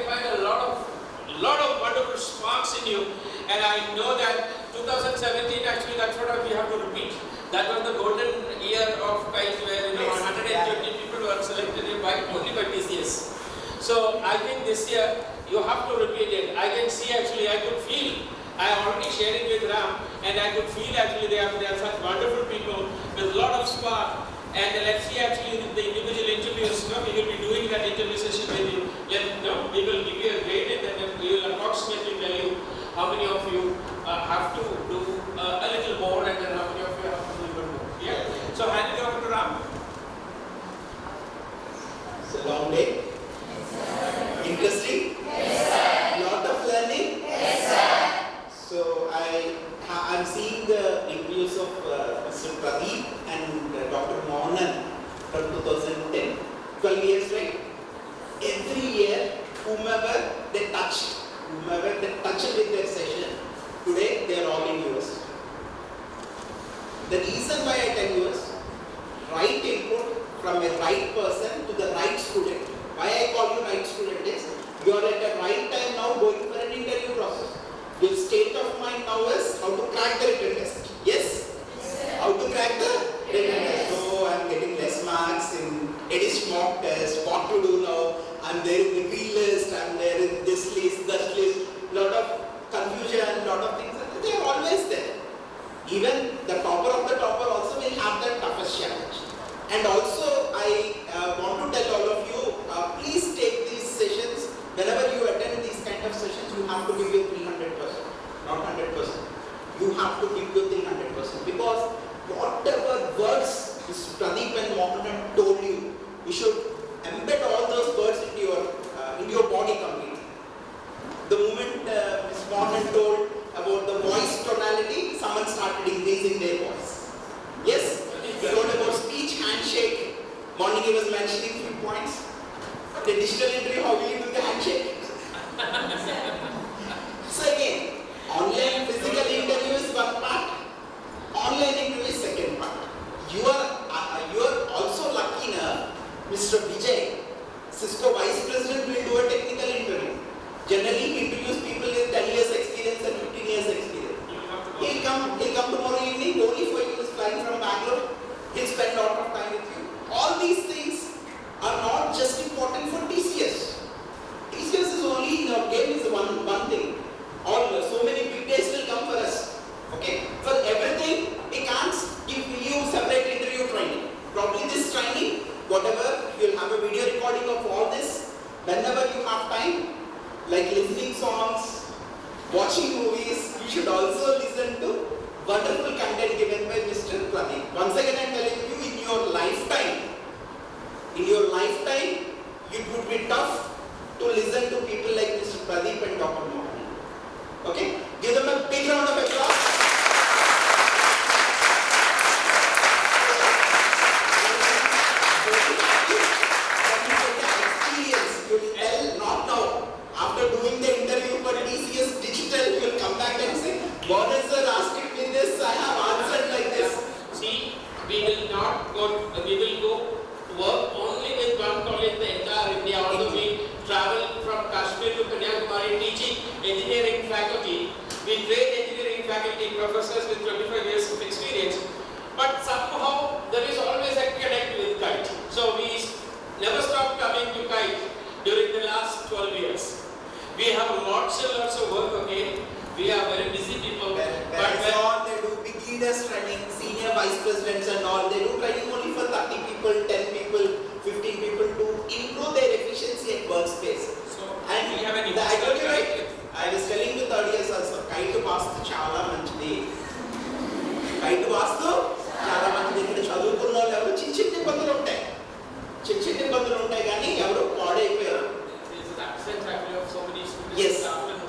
find a lot of wonderful sparks in you, and I know that 2017 actually that's what we have to repeat. That was the golden year of KIET where 120 people were selected only by TCS. So I think this year you have to repeat it. I can see actually, I could feel I already shared it with Ram, and I could feel actually they are such wonderful people with a lot of spark. And let's see actually the individual interviews. We will be doing that interview session with you. We will give you a grade, and then we will approximately tell you how many of you have to do a little more, and then how many of you have to do even more. Yeah. So hand it over to Ram. It's a long day. Interesting? Lot of learning? So I'm seeing the interviews of Mr. Pradeep and Dr. Mohan from 2010, 12 years, right? Every year, whomever they touched with their session, today they are all in US. The reason why I tell you is, right input from a right person to the right student. Why I call you right student is, you are at the right time now going for an interview process. Your state of mind now is how to crack the written test. Yes? How to crack the written test. So I am getting less marks in Edis mock test. What to do now? I am there in the green list. I am there in this list, that list. Lot of confusion, lot of things. They are always there. Even the topper of the topper also will have that toughest challenge. And also I want to tell all of you, please take these sessions. Whenever you attend these kind of sessions, you have to give your 300%, not 100%. You have to give your 300% because whatever words Mr. Pradeep and Mohan told you, you should embed all those words into your body completely. The moment Ms. Mohan told about the voice tonality, someone started increasing their voice. Yes? He told about speech, handshake. Morning he was mentioning 3 points. The digital interview, how will you do the handshake? So again, online physical interview is one part, online interview is second part. You are also lucky enough, Mr. Vijay, Cisco Vice President will do a technical interview. Generally he interviews people with 10 years experience and 15 years experience. He'll come tomorrow evening, only for you, is flying from Bangalore. He'll spend a lot of time with you. All these things are not just important for TCS. TCS is only in our game is one thing. So many big days will come for us. Okay? For everything, we can't give you separate interview training. Probably this training, whatever, you'll have a video recording of all this. Whenever you have time, like listening songs, watching movies, you should also listen to wonderful content given by Mr. Pradeep. Once again I am telling you, in your lifetime, it would be tough to listen to people like Mr. Pradeep and Dr. Mohan. Okay? Give them a big round of applause. You will tell, not now. After doing the interview for TCS Digital, you will come back and say, Mohan sir asked me this, I have answered like this. See, we will go work only with one college in the entire India, although we travel from Kashmir to Kanyakumari teaching engineering faculty. We train engineering faculty professors with 25 years of experience, but somehow there is always a connect with KITE. So we never stopped coming to KITE during the last 12 years. We have lots and lots of work, okay? We are very busy people. They do big leaders training, senior vice presidents and all. They do training only for 30 people, 10 people, 15 people to improve their efficiency at workspace. So, and we have an I told you right, I was telling you 3rd years also, KITE vastu chala manchidi. KITE vastu chala manchidi. Ikkada chaduvukunna vallu evaru chinni ibbandulu untayi. Chinni ibbandulu untayi gaani evaru paadaipoyaru. Yes.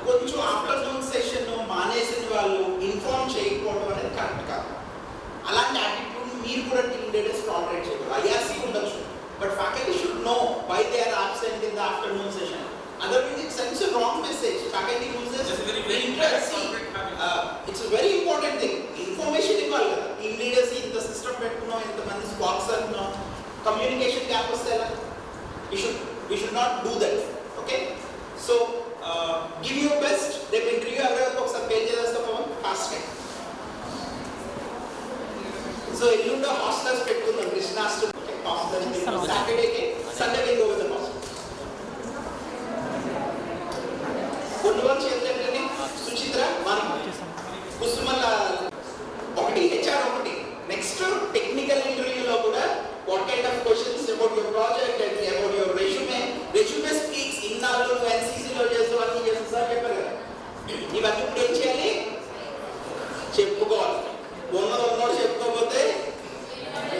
కొంచెం afternoon session మానేసిన వాళ్ళు inform చేయకపోవడం అనేది correct కాదు. అలాంటి attitude మీరు కూడా team leaders tolerate చేయకూడదు. ఐఆర్సీ ఉండొచ్చు, but faculty should know why they are absent in the afternoon session. Otherwise it sends a wrong message. Faculty uses it's very important thing. Information ఇవ్వాలి కదా. Team leaders ఇంత system పెట్టుకున్నాం, ఇంతమంది spots అంటున్నాం, communication gap వస్తే ఎలా? We should not do that. Okay? So give your best. They will interview everyone of some pages as the fast time. So Illunda hostels pettunnam Krishnastram hostels Saturday ke Sunday we go with the hostel. Kunduvan cheyalanడి Suchitra Mani చెప్పుకోవాలి. ఉన్నోడు చెప్పుకోకపోతే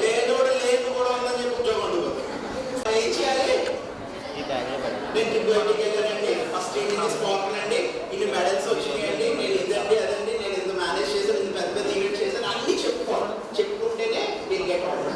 లేనోడు లేను కూడా ఉందని చెప్పి ఉద్యోగం ఉండిపోతుంది. ఏం చేయాలి? నేను ఇంటికి వెళ్ళానండి, ఫస్ట్ ఇన్ని స్పాట్ అండి, ఇన్ని మెడల్స్ వచ్చినాయండి, నేను ఇదండి అదండి, నేను ఇంత మేనేజ్ చేశాను, ఇంత పెద్ద పెద్ద ఈవెంట్ చేశాను, అన్నీ చెప్పుకోవాలి. చెప్పుకుంటేనే మీరు గెట్ ఆన్.